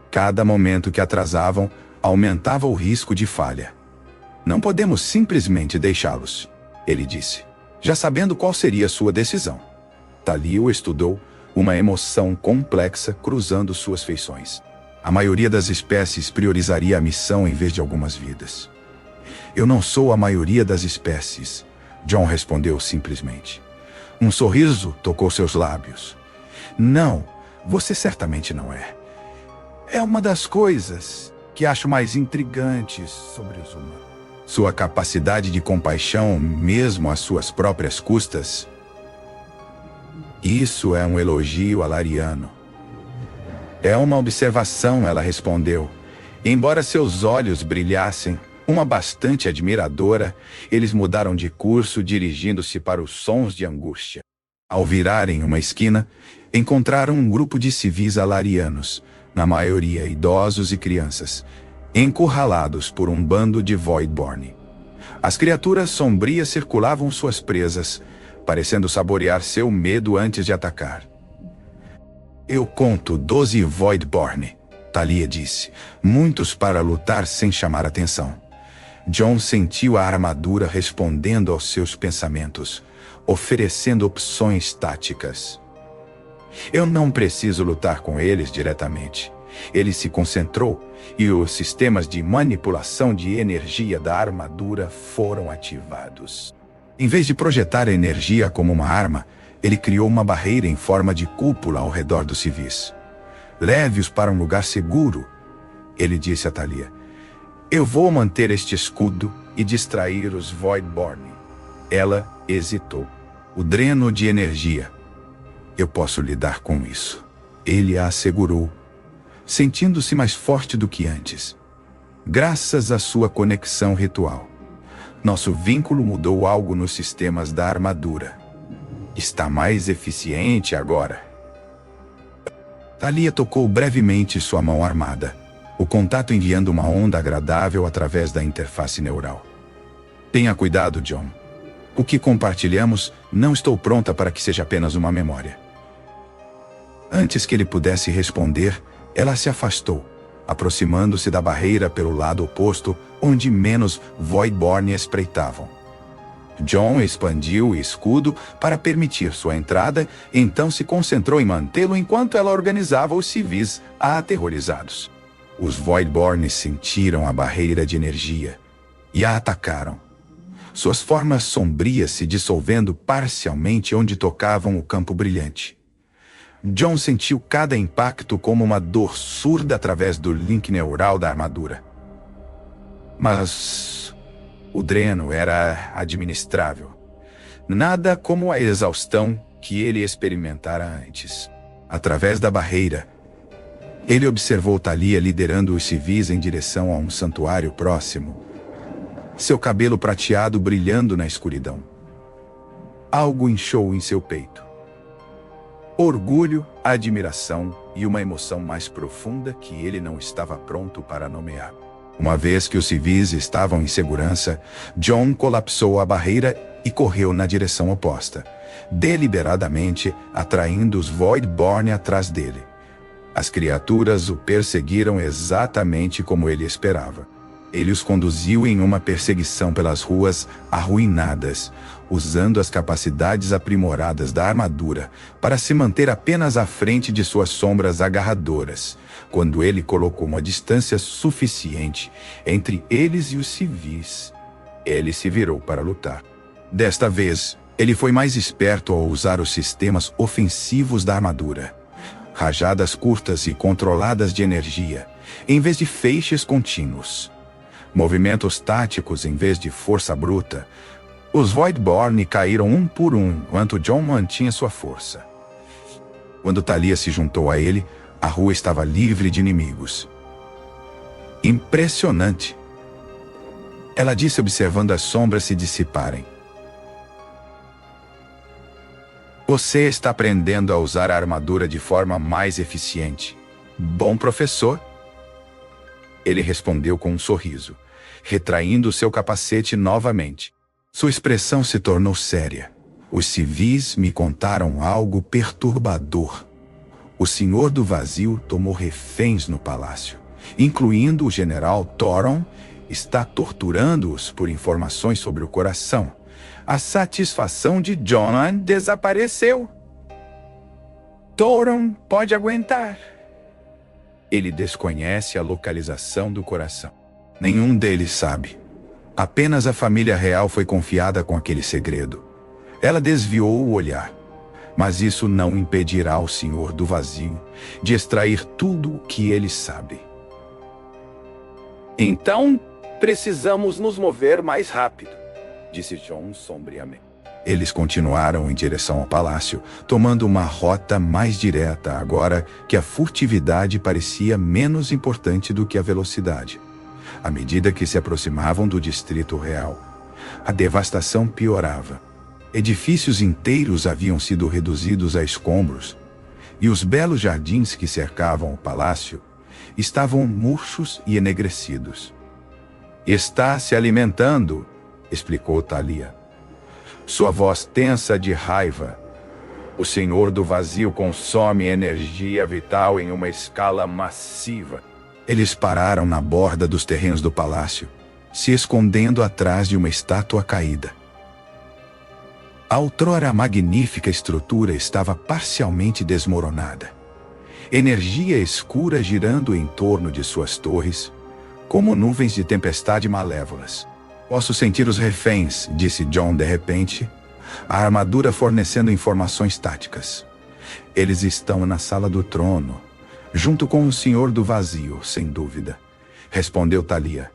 A: Cada momento que atrasavam, aumentava o risco de falha. Não podemos simplesmente deixá-los, ele disse, já sabendo qual seria sua decisão. Talia o estudou, uma emoção complexa cruzando suas feições. A maioria das espécies priorizaria a missão em vez de algumas vidas. Eu não sou a maioria das espécies, John respondeu simplesmente. Um sorriso tocou seus lábios. Não, você certamente não é. É uma das coisas que acho mais intrigantes sobre os humanos. Sua capacidade de compaixão, mesmo às suas próprias custas. Isso é um elogio alariano. É uma observação, ela respondeu. Embora seus olhos brilhassem, uma bastante admiradora, eles mudaram de curso dirigindo-se para os sons de angústia. Ao virarem uma esquina, encontraram um grupo de civis alarianos, na maioria idosos e crianças, encurralados por um bando de Voidborn. As criaturas sombrias circulavam suas presas, parecendo saborear seu medo antes de atacar. Eu conto 12 Voidborn, Talia disse, muitos para lutar sem chamar atenção. John sentiu a armadura respondendo aos seus pensamentos, oferecendo opções táticas. Eu não preciso lutar com eles diretamente. Ele se concentrou e os sistemas de manipulação de energia da armadura foram ativados. Em vez de projetar a energia como uma arma, ele criou uma barreira em forma de cúpula ao redor dos civis. Leve-os para um lugar seguro, ele disse a Talia. Eu vou manter este escudo e distrair os Voidborn. Ela hesitou. O dreno de energia. Eu posso lidar com isso, ele a assegurou, sentindo-se mais forte do que antes. Graças à sua conexão ritual. Nosso vínculo mudou algo nos sistemas da armadura. Está mais eficiente agora. Talia tocou brevemente sua mão armada, o contato enviando uma onda agradável através da interface neural. Tenha cuidado, John. O que compartilhamos, não estou pronta para que seja apenas uma memória. Antes que ele pudesse responder, ela se afastou, aproximando-se da barreira pelo lado oposto, onde menos Voidborn espreitavam. John expandiu o escudo para permitir sua entrada, então se concentrou em mantê-lo enquanto ela organizava os civis aterrorizados. Os Voidborn sentiram a barreira de energia e a atacaram. Suas formas sombrias se dissolvendo parcialmente onde tocavam o campo brilhante. John sentiu cada impacto como uma dor surda através do link neural da armadura. Mas o dreno era administrável. Nada como a exaustão que ele experimentara antes. Através da barreira, ele observou Talia liderando os civis em direção a um santuário próximo. Seu cabelo prateado brilhando na escuridão. Algo inchou em seu peito. Orgulho, admiração e uma emoção mais profunda que ele não estava pronto para nomear. Uma vez que os civis estavam em segurança, John colapsou a barreira e correu na direção oposta, deliberadamente atraindo os Voidborn atrás dele. As criaturas o perseguiram exatamente como ele esperava. Ele os conduziu em uma perseguição pelas ruas arruinadas, usando as capacidades aprimoradas da armadura para se manter apenas à frente de suas sombras agarradoras, quando ele colocou uma distância suficiente entre eles e os civis. Ele se virou para lutar. Desta vez, ele foi mais esperto ao usar os sistemas ofensivos da armadura. Rajadas curtas e controladas de energia, em vez de feixes contínuos. Movimentos táticos em vez de força bruta. Os Voidborn caíram um por um, enquanto John mantinha sua força. Quando Talia se juntou a ele, a rua estava livre de inimigos. Impressionante, ela disse observando as sombras se dissiparem. Você está aprendendo a usar a armadura de forma mais eficiente. Bom professor. Ele respondeu com um sorriso, retraindo seu capacete novamente. Sua expressão se tornou séria. Os civis me contaram algo perturbador. O Senhor do Vazio tomou reféns no palácio, incluindo o general Thoron, está torturando-os por informações sobre o coração. A satisfação de Jonan desapareceu. Thoron pode aguentar. Ele desconhece a localização do coração. Nenhum deles sabe. Apenas a família real foi confiada com aquele segredo. Ela desviou o olhar. Mas isso não impedirá o Senhor do Vazio de extrair tudo o que ele sabe. Então, precisamos nos mover mais rápido, disse Jon sombriamente. Eles continuaram em direção ao palácio, tomando uma rota mais direta agora que a furtividade parecia menos importante do que a velocidade. À medida que se aproximavam do Distrito Real, a devastação piorava. Edifícios inteiros haviam sido reduzidos a escombros, e os belos jardins que cercavam o palácio estavam murchos e enegrecidos. Está se alimentando, explicou Thalia. Sua voz tensa de raiva. O Senhor do Vazio consome energia vital em uma escala massiva. Eles pararam na borda dos terrenos do palácio, se escondendo atrás de uma estátua caída. A outrora magnífica estrutura estava parcialmente desmoronada. Energia escura girando em torno de suas torres, como nuvens de tempestade malévolas. Posso sentir os reféns, disse Jon de repente, a armadura fornecendo informações táticas. Eles estão na sala do trono, junto com o Senhor do Vazio, sem dúvida, respondeu Thalia.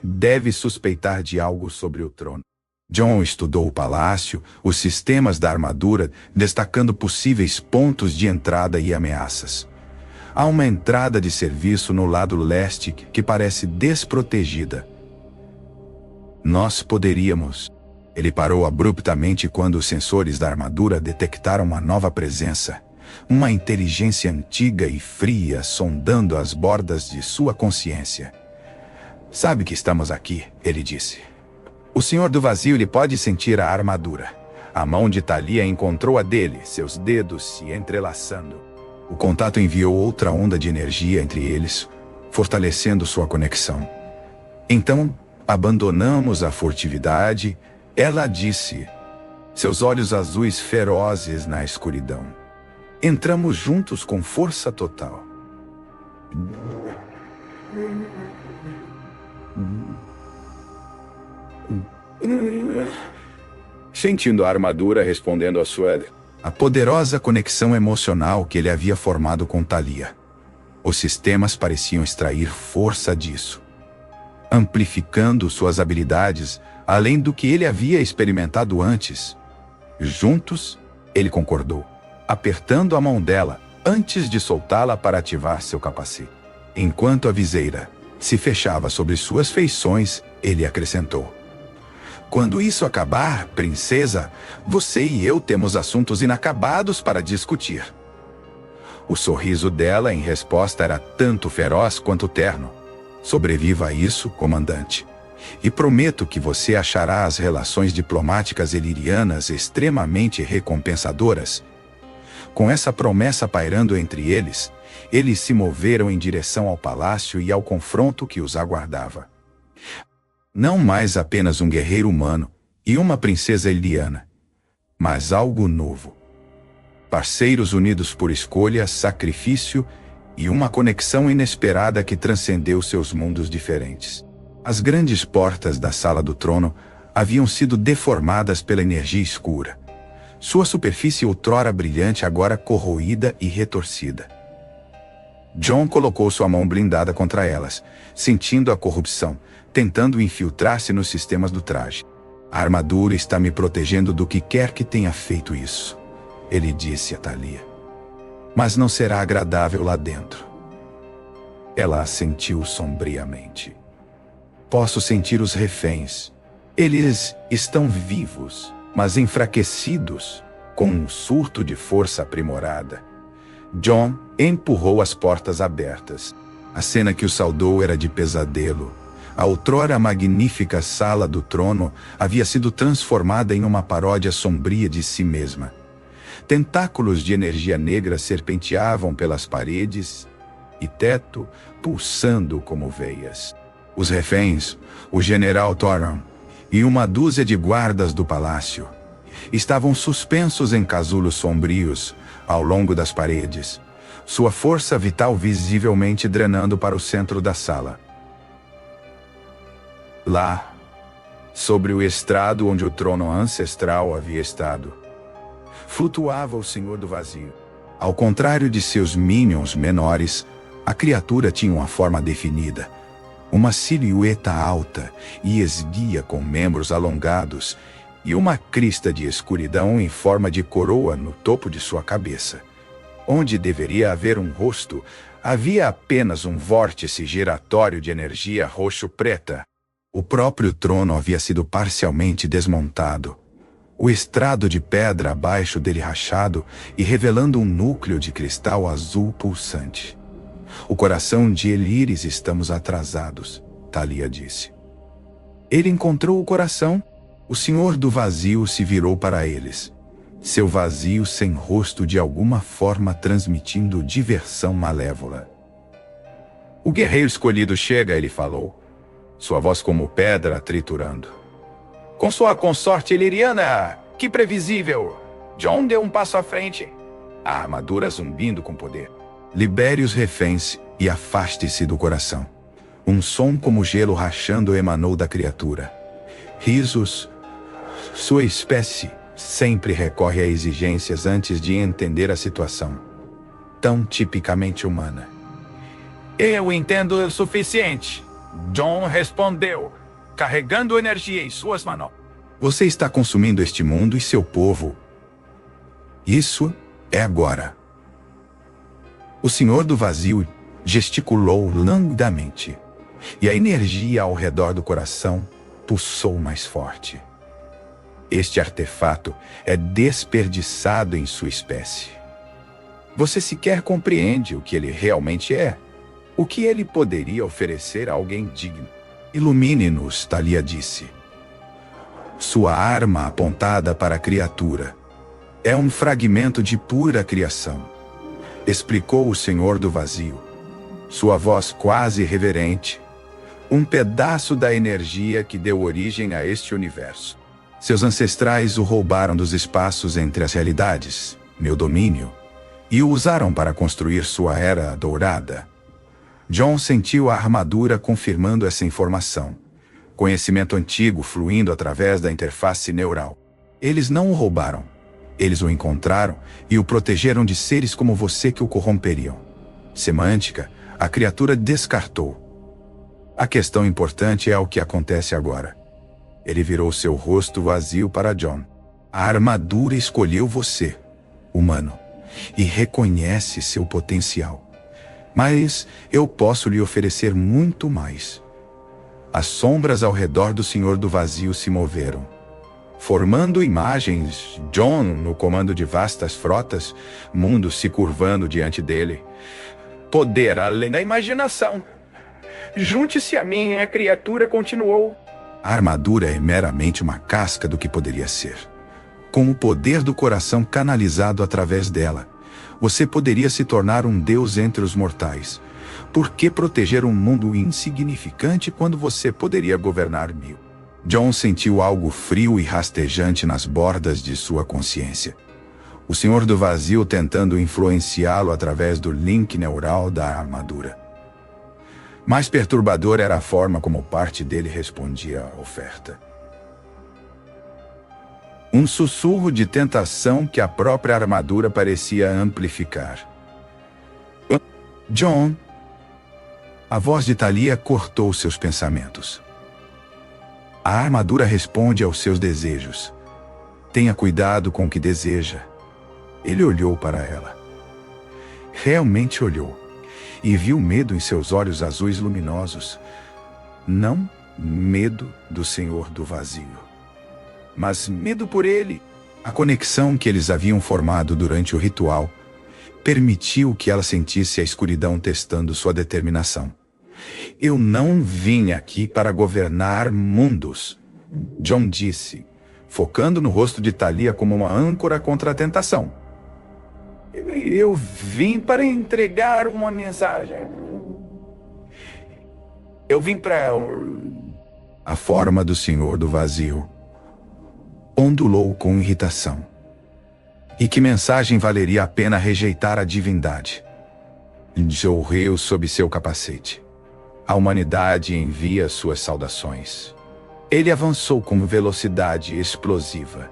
A: Deve suspeitar de algo sobre o trono. Jon estudou o palácio, os sistemas da armadura, destacando possíveis pontos de entrada e ameaças. Há uma entrada de serviço no lado leste que parece desprotegida. Nós poderíamos... Ele parou abruptamente quando os sensores da armadura detectaram uma nova presença. Uma inteligência antiga e fria sondando as bordas de sua consciência. Sabe que estamos aqui, ele disse. O Senhor do Vazio lhe pode sentir a armadura. A mão de Thalia encontrou a dele, seus dedos se entrelaçando. O contato enviou outra onda de energia entre eles, fortalecendo sua conexão. Então, abandonamos a furtividade, ela disse, seus olhos azuis ferozes na escuridão. Entramos juntos com força total. Sentindo a armadura respondendo a sua... A poderosa conexão emocional que ele havia formado com Thalia. Os sistemas pareciam extrair força disso, amplificando suas habilidades além do que ele havia experimentado antes. Juntos, ele concordou, apertando a mão dela antes de soltá-la para ativar seu capacete. Enquanto a viseira se fechava sobre suas feições, ele acrescentou: quando isso acabar, princesa, você e eu temos assuntos inacabados para discutir. O sorriso dela em resposta era tanto feroz quanto terno. Sobreviva a isso, comandante. E prometo que você achará as relações diplomáticas elirianas extremamente recompensadoras. Com essa promessa pairando entre eles, eles se moveram em direção ao palácio e ao confronto que os aguardava. Não mais apenas um guerreiro humano e uma princesa eliana, mas algo novo. Parceiros unidos por escolha, sacrifício e uma conexão inesperada que transcendeu seus mundos diferentes. As grandes portas da sala do trono haviam sido deformadas pela energia escura. Sua superfície outrora brilhante agora corroída e retorcida. Jon colocou sua mão blindada contra elas, sentindo a corrupção, tentando infiltrar-se nos sistemas do traje. A armadura está me protegendo do que quer que tenha feito isso, ele disse a Thalia. Mas não será agradável lá dentro. Ela assentiu sombriamente. Posso sentir os reféns. Eles estão vivos, mas enfraquecidos, com um surto de força aprimorada. Jon empurrou as portas abertas. A cena que o saudou era de pesadelo. A outrora magnífica sala do trono havia sido transformada em uma paródia sombria de si mesma. Tentáculos de energia negra serpenteavam pelas paredes e teto, pulsando como veias. Os reféns, o general Thoron e uma dúzia de guardas do palácio estavam suspensos em casulos sombrios ao longo das paredes, sua força vital visivelmente drenando para o centro da sala. Lá, sobre o estrado onde o trono ancestral havia estado, flutuava o Senhor do Vazio. Ao contrário de seus minions menores, a criatura tinha uma forma definida, uma silhueta alta e esguia com membros alongados e uma crista de escuridão em forma de coroa no topo de sua cabeça. Onde deveria haver um rosto, havia apenas um vórtice giratório de energia roxo-preta. O próprio trono havia sido parcialmente desmontado, o estrado de pedra abaixo dele rachado e revelando um núcleo de cristal azul pulsante. O coração de Elíris, estamos atrasados, Thalia disse. Ele encontrou o coração. O Senhor do Vazio se virou para eles, seu vazio sem rosto de alguma forma transmitindo diversão malévola. O guerreiro escolhido chega, ele falou, sua voz como pedra triturando. Com sua consorte iliriana, que previsível! Jon deu um passo à frente, a armadura zumbindo com poder. Libere os reféns e afaste-se do coração. Um som como gelo rachando emanou da criatura. Risos. Sua espécie sempre recorre a exigências antes de entender a situação. Tão tipicamente humana. Eu entendo o suficiente, Jon respondeu, carregando energia em suas manobras. Você está consumindo este mundo e seu povo. Isso é agora. O Senhor do Vazio gesticulou longamente, e a energia ao redor do coração pulsou mais forte. Este artefato é desperdiçado em sua espécie. Você sequer compreende o que ele realmente é, o que ele poderia oferecer a alguém digno. Ilumine-nos, Thalia disse. Sua arma apontada para a criatura é um fragmento de pura criação, explicou o Senhor do Vazio, sua voz quase reverente, um pedaço da energia que deu origem a este universo. Seus ancestrais o roubaram dos espaços entre as realidades, meu domínio, e o usaram para construir sua era dourada. Jon sentiu a armadura confirmando essa informação, conhecimento antigo fluindo através da interface neural. Eles não o roubaram. Eles o encontraram e o protegeram de seres como você que o corromperiam. Semântica, a criatura descartou. A questão importante é o que acontece agora. Ele virou seu rosto vazio para Jon. A armadura escolheu você, humano, e reconhece seu potencial. Mas eu posso lhe oferecer muito mais. As sombras ao redor do Senhor do Vazio se moveram, formando imagens, Jon no comando de vastas frotas, mundos se curvando diante dele. Poder além da imaginação. Junte-se a mim, a criatura continuou. A armadura é meramente uma casca do que poderia ser. Com o poder do coração canalizado através dela, você poderia se tornar um deus entre os mortais. Por que proteger um mundo insignificante quando você poderia governar mil? Jon sentiu algo frio e rastejante nas bordas de sua consciência. O Senhor do Vazio tentando influenciá-lo através do link neural da armadura. Mais perturbador era a forma como parte dele respondia à oferta. Um sussurro de tentação que a própria armadura parecia amplificar. Jon. A voz de Thalia cortou seus pensamentos. A armadura responde aos seus desejos. Tenha cuidado com o que deseja. Ele olhou para ela. Realmente olhou. E viu medo em seus olhos azuis luminosos. Não medo do Senhor do Vazio, mas medo por ele. A conexão que eles haviam formado durante o ritual permitiu que ela sentisse a escuridão testando sua determinação. Eu não vim aqui para governar mundos, Jon disse, focando no rosto de Thalia como uma âncora contra a tentação. Eu vim para entregar uma mensagem. Eu vim para... A forma do Senhor do Vazio. ondulou com irritação. E que mensagem valeria a pena rejeitar a divindade? Sorriu sob seu capacete. A humanidade envia suas saudações. Ele avançou com velocidade explosiva,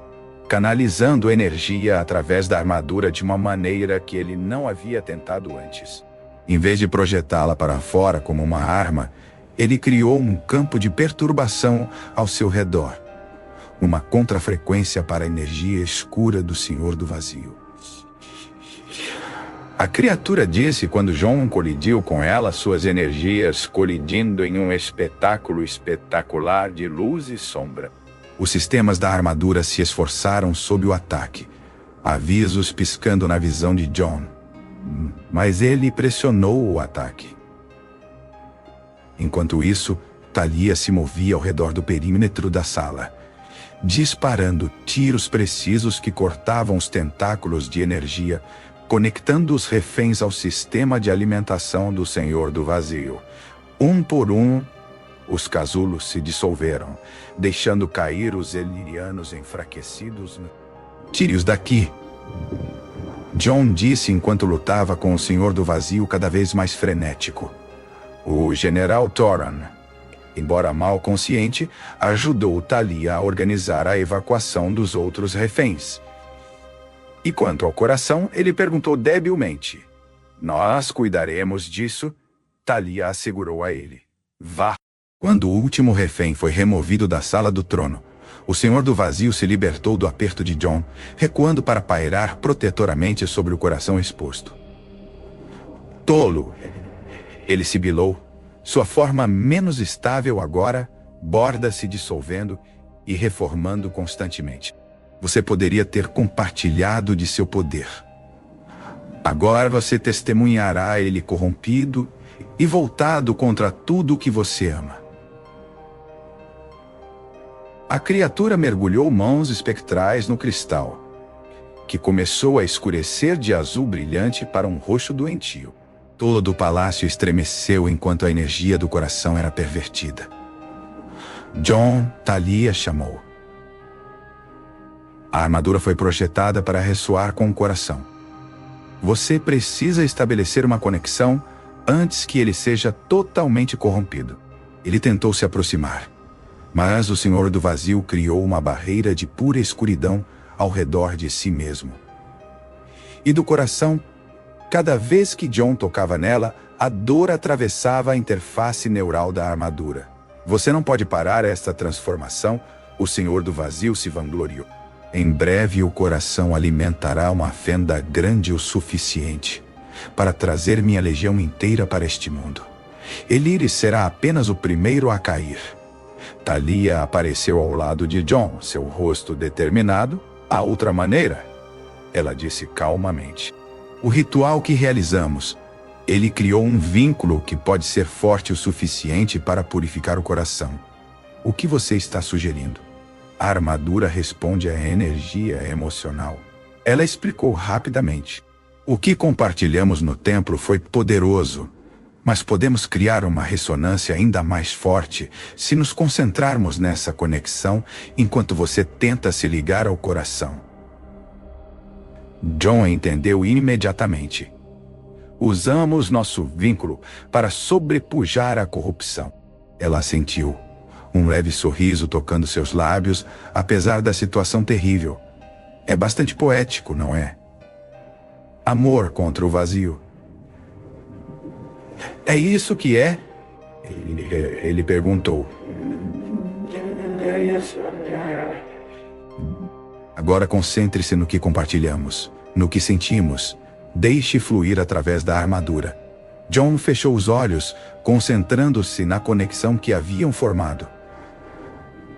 A: canalizando energia através da armadura de uma maneira que ele não havia tentado antes. Em vez de projetá-la para fora como uma arma, ele criou um campo de perturbação ao seu redor, uma contrafrequência para a energia escura do Senhor do Vazio. A criatura disse quando John colidiu com ela, suas energias colidindo em um espetáculo espetacular de luz e sombra. Os sistemas da armadura se esforçaram sob o ataque, avisos piscando na visão de John. Mas ele pressionou o ataque. Enquanto isso, Thalia se movia ao redor do perímetro da sala, disparando tiros precisos que cortavam os tentáculos de energia, conectando os reféns ao sistema de alimentação do Senhor do Vazio. Um por um, os casulos se dissolveram, deixando cair os elirianos enfraquecidos. Tire-os daqui! John disse enquanto lutava com o Senhor do Vazio cada vez mais frenético. O General Thoran, embora mal consciente, ajudou Thalia a organizar a evacuação dos outros reféns. E quanto ao coração, ele perguntou debilmente. Nós cuidaremos disso, Thalia assegurou a ele. Vá. Quando o último refém foi removido da sala do trono, o Senhor do Vazio se libertou do aperto de John, recuando para pairar protetoramente sobre o coração exposto. Tolo! Ele sibilou. Sua forma menos estável agora, borda se dissolvendo e reformando constantemente. Você poderia ter compartilhado de seu poder. Agora você testemunhará ele corrompido e voltado contra tudo o que você ama. A criatura mergulhou mãos espectrais no cristal, que começou a escurecer de azul brilhante para um roxo doentio. Todo o palácio estremeceu enquanto a energia do coração era pervertida. John, Thalia chamou. A armadura foi projetada para ressoar com o coração. Você precisa estabelecer uma conexão antes que ele seja totalmente corrompido. Ele tentou se aproximar, mas o Senhor do Vazio criou uma barreira de pura escuridão ao redor de si mesmo. E do coração, cada vez que John tocava nela, a dor atravessava a interface neural da armadura. Você não pode parar esta transformação, o Senhor do Vazio se vangloriou. Em breve o coração alimentará uma fenda grande o suficiente para trazer minha legião inteira para este mundo. Elire será apenas o primeiro a cair. Thalia apareceu ao lado de John, seu rosto determinado. Há outra maneira, ela disse calmamente. O ritual que realizamos, ele criou um vínculo que pode ser forte o suficiente para purificar o coração. O que você está sugerindo? A armadura responde à energia emocional. Ela explicou rapidamente. O que compartilhamos no templo foi poderoso, mas podemos criar uma ressonância ainda mais forte se nos concentrarmos nessa conexão enquanto você tenta se ligar ao coração. John entendeu imediatamente. Usamos nosso vínculo para sobrepujar a corrupção. Ela assentiu. Um leve sorriso tocando seus lábios, apesar da situação terrível. É bastante poético, não é? Amor contra o vazio. É isso que é? Ele perguntou. Agora concentre-se no que compartilhamos, no que sentimos. Deixe fluir através da armadura. John fechou os olhos, concentrando-se na conexão que haviam formado.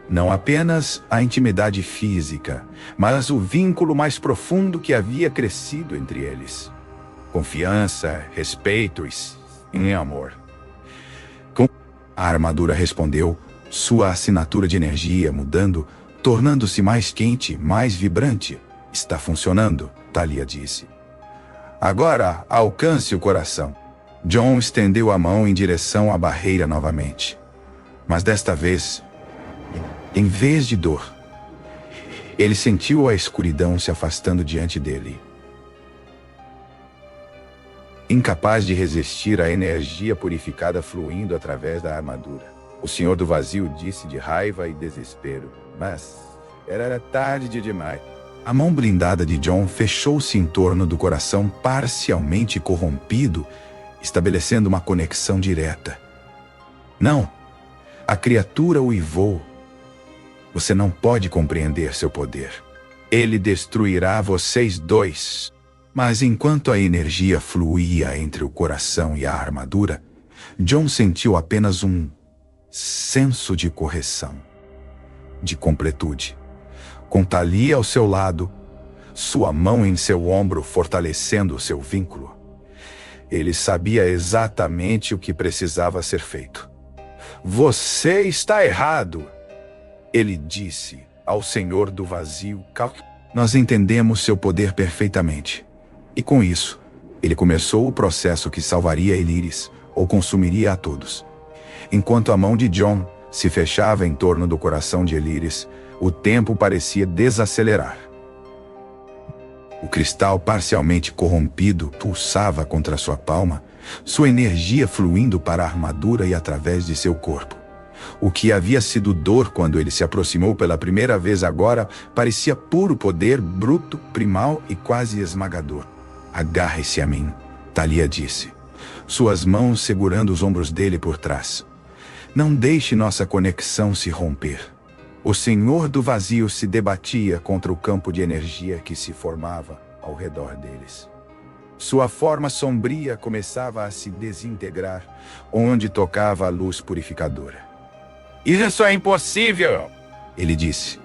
A: Não apenas a intimidade física, mas o vínculo mais profundo que havia crescido entre eles. Confiança, respeito e amor. A armadura respondeu, sua assinatura de energia mudando, tornando-se mais quente, mais vibrante. Está funcionando, Thalia disse. Agora, alcance o coração. John estendeu a mão em direção à barreira novamente. Mas desta vez, em vez de dor, Ele sentiu a escuridão se afastando diante dele. Incapaz de resistir à energia purificada fluindo através da armadura, o Senhor do Vazio disse de raiva e desespero, mas era tarde demais. A mão blindada de John fechou-se em torno do coração parcialmente corrompido, estabelecendo uma conexão direta. Não, a criatura uivou. Você não pode compreender seu poder. Ele destruirá vocês dois. Mas enquanto a energia fluía entre o coração e a armadura, John sentiu apenas um senso de correção, de completude. Com Thalia ao seu lado, sua mão em seu ombro fortalecendo o seu vínculo, ele sabia exatamente o que precisava ser feito. Você está errado, ele disse ao Senhor do Vazio. Nós entendemos seu poder perfeitamente. E com isso, ele começou o processo que salvaria Elíris, ou consumiria a todos. Enquanto a mão de John se fechava em torno do coração de Elíris, o tempo parecia desacelerar. O cristal parcialmente corrompido pulsava contra sua palma, sua energia fluindo para a armadura e através de seu corpo. O que havia sido dor quando ele se aproximou pela primeira vez agora parecia puro poder bruto, primal e quase esmagador. Agarre-se a mim, Thalia disse, suas mãos segurando os ombros dele por trás. Não deixe nossa conexão se romper. O Senhor do Vazio se debatia contra o campo de energia que se formava ao redor deles. Sua forma sombria começava a se desintegrar, onde tocava a luz purificadora. Isso é impossível, ele disse.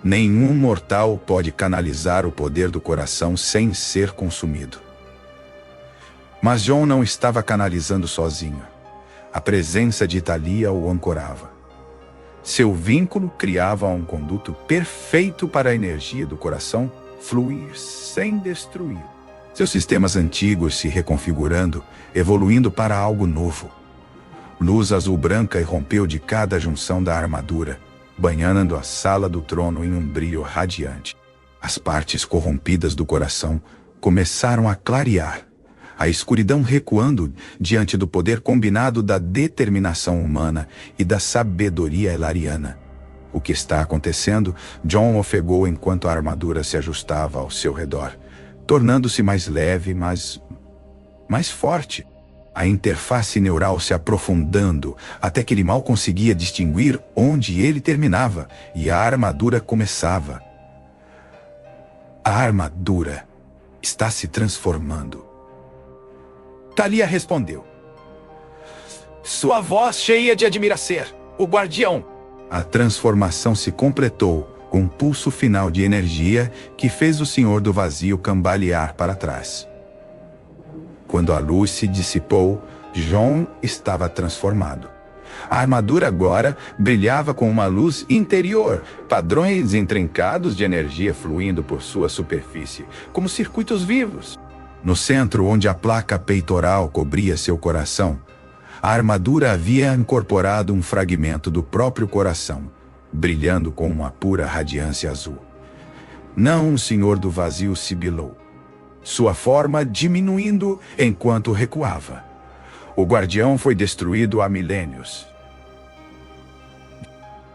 A: Nenhum mortal pode canalizar o poder do coração sem ser consumido. Mas John não estava canalizando sozinho. A presença de Thalia o ancorava. Seu vínculo criava um conduto perfeito para a energia do coração fluir sem destruir. Seus sistemas antigos se reconfigurando, evoluindo para algo novo. Luz azul-branca irrompeu de cada junção da armadura, banhando a sala do trono em um brilho radiante. As partes corrompidas do coração começaram a clarear, a escuridão recuando diante do poder combinado da determinação humana e da sabedoria elariana. O que está acontecendo? John ofegou enquanto a armadura se ajustava ao seu redor, tornando-se mais leve, mais forte. A interface neural se aprofundando, até que ele mal conseguia distinguir onde ele terminava e a armadura começava. A armadura está se transformando. Thalia respondeu. Sua voz cheia de admiração, o guardião. A transformação se completou com um pulso final de energia que fez o Senhor do Vazio cambalear para trás. Quando a luz se dissipou, John estava transformado. A armadura agora brilhava com uma luz interior, padrões intrincados de energia fluindo por sua superfície, como circuitos vivos. No centro, onde a placa peitoral cobria seu coração, a armadura havia incorporado um fragmento do próprio coração, brilhando com uma pura radiância azul. Não, o Senhor do Vazio sibilou, sua forma diminuindo enquanto recuava. O guardião foi destruído há milênios.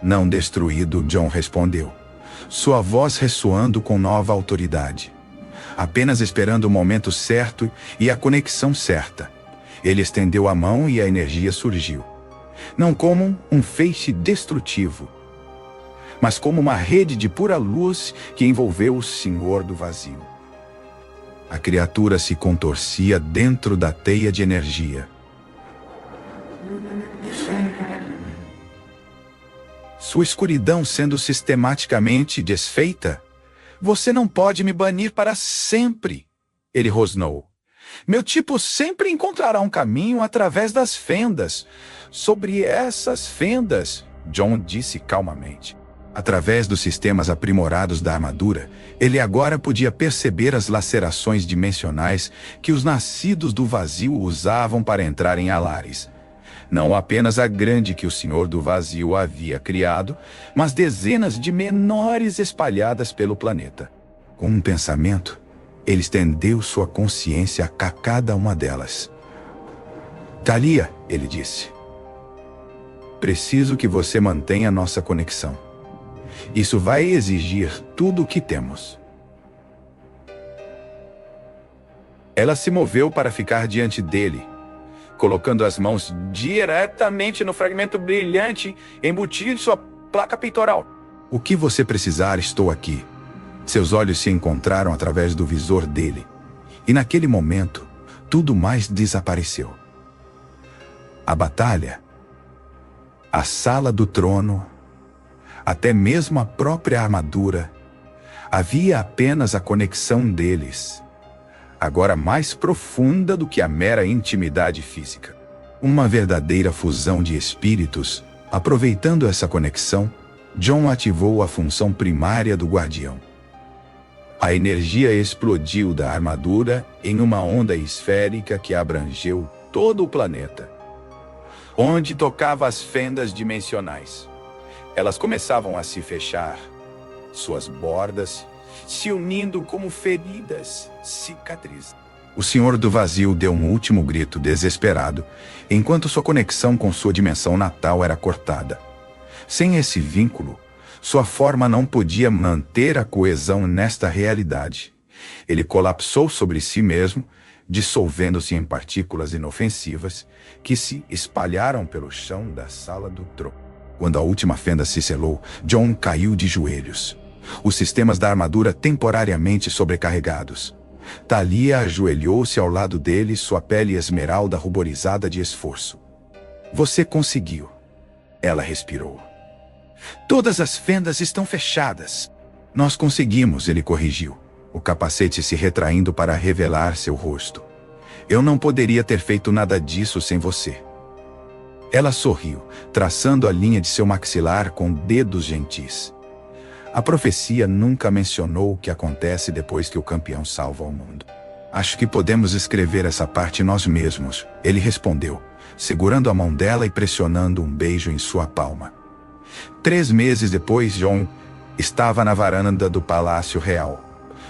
A: Não destruído, John respondeu, sua voz ressoando com nova autoridade. Apenas esperando o momento certo e a conexão certa. Ele estendeu a mão e a energia surgiu. Não como um feixe destrutivo, mas como uma rede de pura luz que envolveu o Senhor do Vazio. A criatura se contorcia dentro da teia de energia. Sua escuridão sendo sistematicamente desfeita. Você não pode me banir para sempre, ele rosnou. Meu tipo sempre encontrará um caminho através das fendas. Sobre essas fendas, John disse calmamente. Através dos sistemas aprimorados da armadura, ele agora podia perceber as lacerações dimensionais que os nascidos do vazio usavam para entrar em Alaris. Não apenas a grande que o Senhor do Vazio havia criado, mas dezenas de menores espalhadas pelo planeta. Com um pensamento, ele estendeu sua consciência a cada uma delas. Thalia, ele disse. Preciso que você mantenha nossa conexão. Isso vai exigir tudo o que temos. Ela se moveu para ficar diante dele, colocando as mãos diretamente no fragmento brilhante embutido em sua placa peitoral. O que você precisar, estou aqui. Seus olhos se encontraram através do visor dele, e naquele momento, tudo mais desapareceu. A batalha, a sala do trono, até mesmo a própria armadura, havia apenas a conexão deles, agora mais profunda do que a mera intimidade física. Uma verdadeira fusão de espíritos. Aproveitando essa conexão, John ativou a função primária do guardião. A energia explodiu da armadura em uma onda esférica que abrangeu todo o planeta, onde tocava as fendas dimensionais. Elas começavam a se fechar, suas bordas se unindo como feridas cicatrizes. O Senhor do Vazio deu um último grito desesperado, enquanto sua conexão com sua dimensão natal era cortada. Sem esse vínculo, sua forma não podia manter a coesão nesta realidade. Ele colapsou sobre si mesmo, dissolvendo-se em partículas inofensivas que se espalharam pelo chão da sala do trono. Quando a última fenda se selou, John caiu de joelhos, os sistemas da armadura temporariamente sobrecarregados. Thalia ajoelhou-se ao lado dele, sua pele esmeralda ruborizada de esforço. Você conseguiu. Ela respirou. Todas as fendas estão fechadas. Nós conseguimos, ele corrigiu, o capacete se retraindo para revelar seu rosto. Eu não poderia ter feito nada disso sem você. Ela sorriu, traçando a linha de seu maxilar com dedos gentis. A profecia nunca mencionou o que acontece depois que o campeão salva o mundo. Acho que podemos escrever essa parte nós mesmos, ele respondeu, segurando a mão dela e pressionando um beijo em sua palma. 3 meses depois, John estava na varanda do Palácio Real,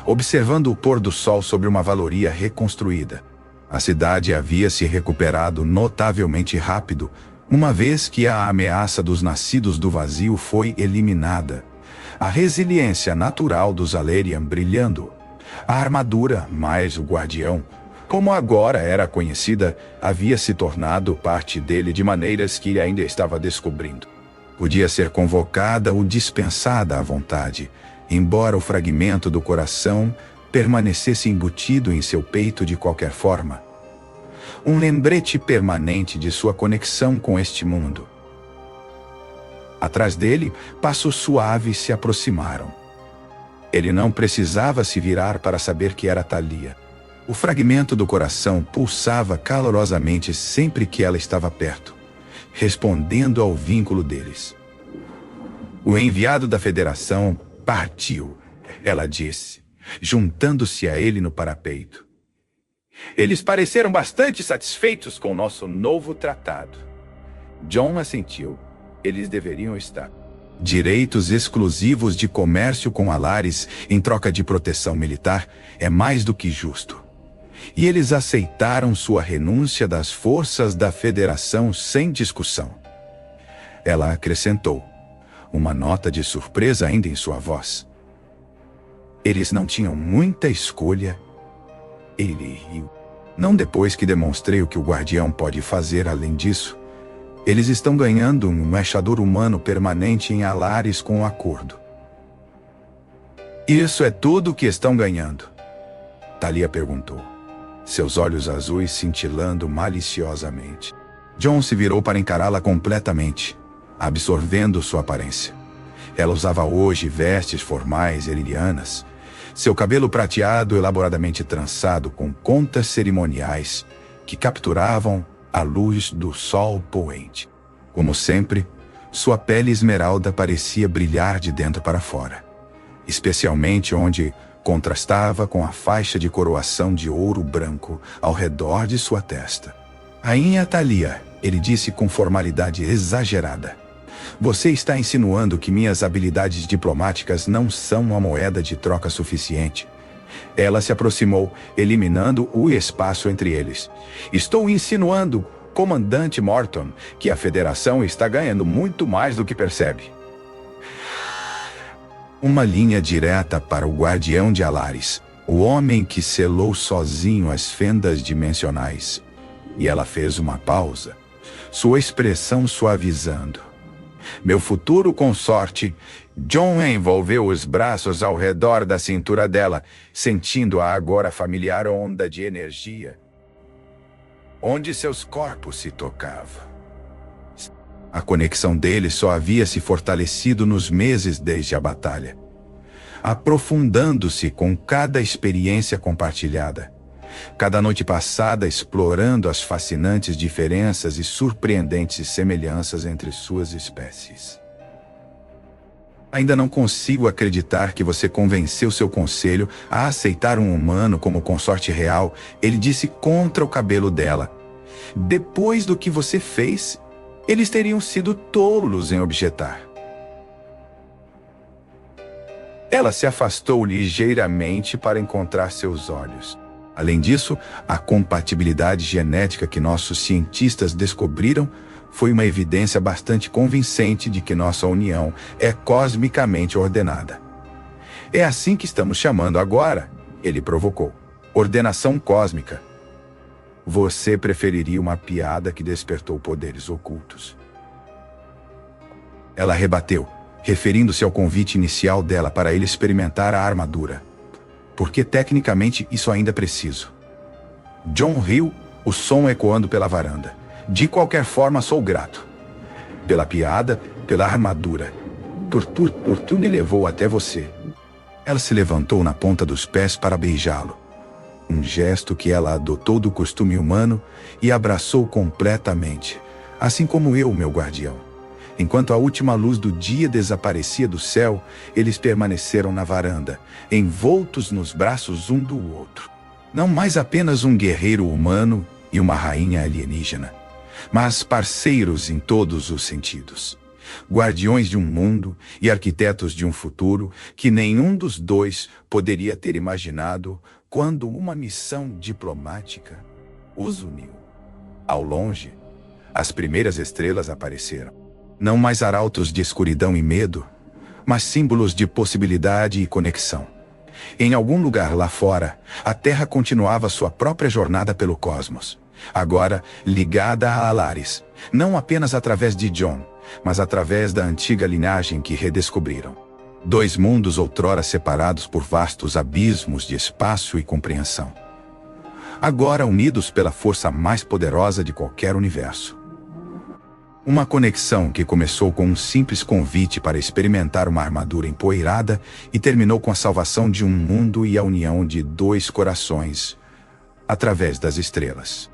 A: observando o pôr do sol sobre uma valoria reconstruída. A cidade havia se recuperado notavelmente rápido, uma vez que a ameaça dos nascidos do vazio foi eliminada. A resiliência natural dos Alerian brilhando. A armadura, mais o guardião, como agora era conhecida, havia se tornado parte dele de maneiras que ele ainda estava descobrindo. Podia ser convocada ou dispensada à vontade, embora o fragmento do coração permanecesse embutido em seu peito de qualquer forma. Um lembrete permanente de sua conexão com este mundo. Atrás dele, passos suaves se aproximaram. Ele não precisava se virar para saber que era Thalia. O fragmento do coração pulsava calorosamente sempre que ela estava perto, respondendo ao vínculo deles. O enviado da Federação partiu, ela disse, juntando-se a ele no parapeito. Eles pareceram bastante satisfeitos com o nosso novo tratado. John assentiu. Eles deveriam estar. Direitos exclusivos de comércio com Alares em troca de proteção militar é mais do que justo. E eles aceitaram sua renúncia das forças da Federação sem discussão. Ela acrescentou, uma nota de surpresa ainda em sua voz. Eles não tinham muita escolha. Ele riu. Não depois que demonstrei o que o guardião pode fazer além disso. Eles estão ganhando um embaixador humano permanente em Alares com o acordo. Isso é tudo o que estão ganhando? Thalia perguntou, seus olhos azuis cintilando maliciosamente. John se virou para encará-la completamente, absorvendo sua aparência. Ela usava hoje vestes formais erilianas, seu cabelo prateado elaboradamente trançado com contas cerimoniais que capturavam a luz do sol poente. Como sempre, sua pele esmeralda parecia brilhar de dentro para fora, especialmente onde contrastava com a faixa de coroação de ouro branco ao redor de sua testa. Rainha Thalia, ele disse com formalidade exagerada. Você está insinuando que minhas habilidades diplomáticas não são uma moeda de troca suficiente. Ela se aproximou, eliminando o espaço entre eles. Estou insinuando, comandante Morton, que a Federação está ganhando muito mais do que percebe. Uma linha direta para o Guardião de Alaris, o homem que selou sozinho as fendas dimensionais. E ela fez uma pausa, sua expressão suavizando. Meu futuro consorte, John envolveu os braços ao redor da cintura dela, sentindo a agora familiar onda de energia, onde seus corpos se tocavam. A conexão deles só havia se fortalecido nos meses desde a batalha, aprofundando-se com cada experiência compartilhada, cada noite passada explorando as fascinantes diferenças e surpreendentes semelhanças entre suas espécies. Ainda não consigo acreditar que você convenceu seu conselho a aceitar um humano como consorte real, ele disse contra o cabelo dela. Depois do que você fez, eles teriam sido tolos em objetar. Ela se afastou ligeiramente para encontrar seus olhos. Além disso, a compatibilidade genética que nossos cientistas descobriram foi uma evidência bastante convincente de que nossa união é cosmicamente ordenada. É assim que estamos chamando agora, ele provocou. Ordenação cósmica. Você preferiria uma piada que despertou poderes ocultos. Ela rebateu, referindo-se ao convite inicial dela para ele experimentar a armadura. Porque tecnicamente isso ainda é preciso. John riu, o som ecoando pela varanda. De qualquer forma, sou grato. Pela piada, pela armadura. Tortur me levou até você. Ela se levantou na ponta dos pés para beijá-lo. Um gesto que ela adotou do costume humano e abraçou completamente, assim como eu, meu guardião. Enquanto a última luz do dia desaparecia do céu, eles permaneceram na varanda, envoltos nos braços um do outro. Não mais apenas um guerreiro humano e uma rainha alienígena, mas parceiros em todos os sentidos. Guardiões de um mundo e arquitetos de um futuro que nenhum dos dois poderia ter imaginado quando uma missão diplomática os uniu. Ao longe, as primeiras estrelas apareceram. Não mais arautos de escuridão e medo, mas símbolos de possibilidade e conexão. Em algum lugar lá fora, a Terra continuava sua própria jornada pelo cosmos. Agora, ligada a Alaris, não apenas através de John, mas através da antiga linhagem que redescobriram. Dois mundos outrora separados por vastos abismos de espaço e compreensão. Agora unidos pela força mais poderosa de qualquer universo. Uma conexão que começou com um simples convite para experimentar uma armadura empoeirada e terminou com a salvação de um mundo e a união de dois corações através das estrelas.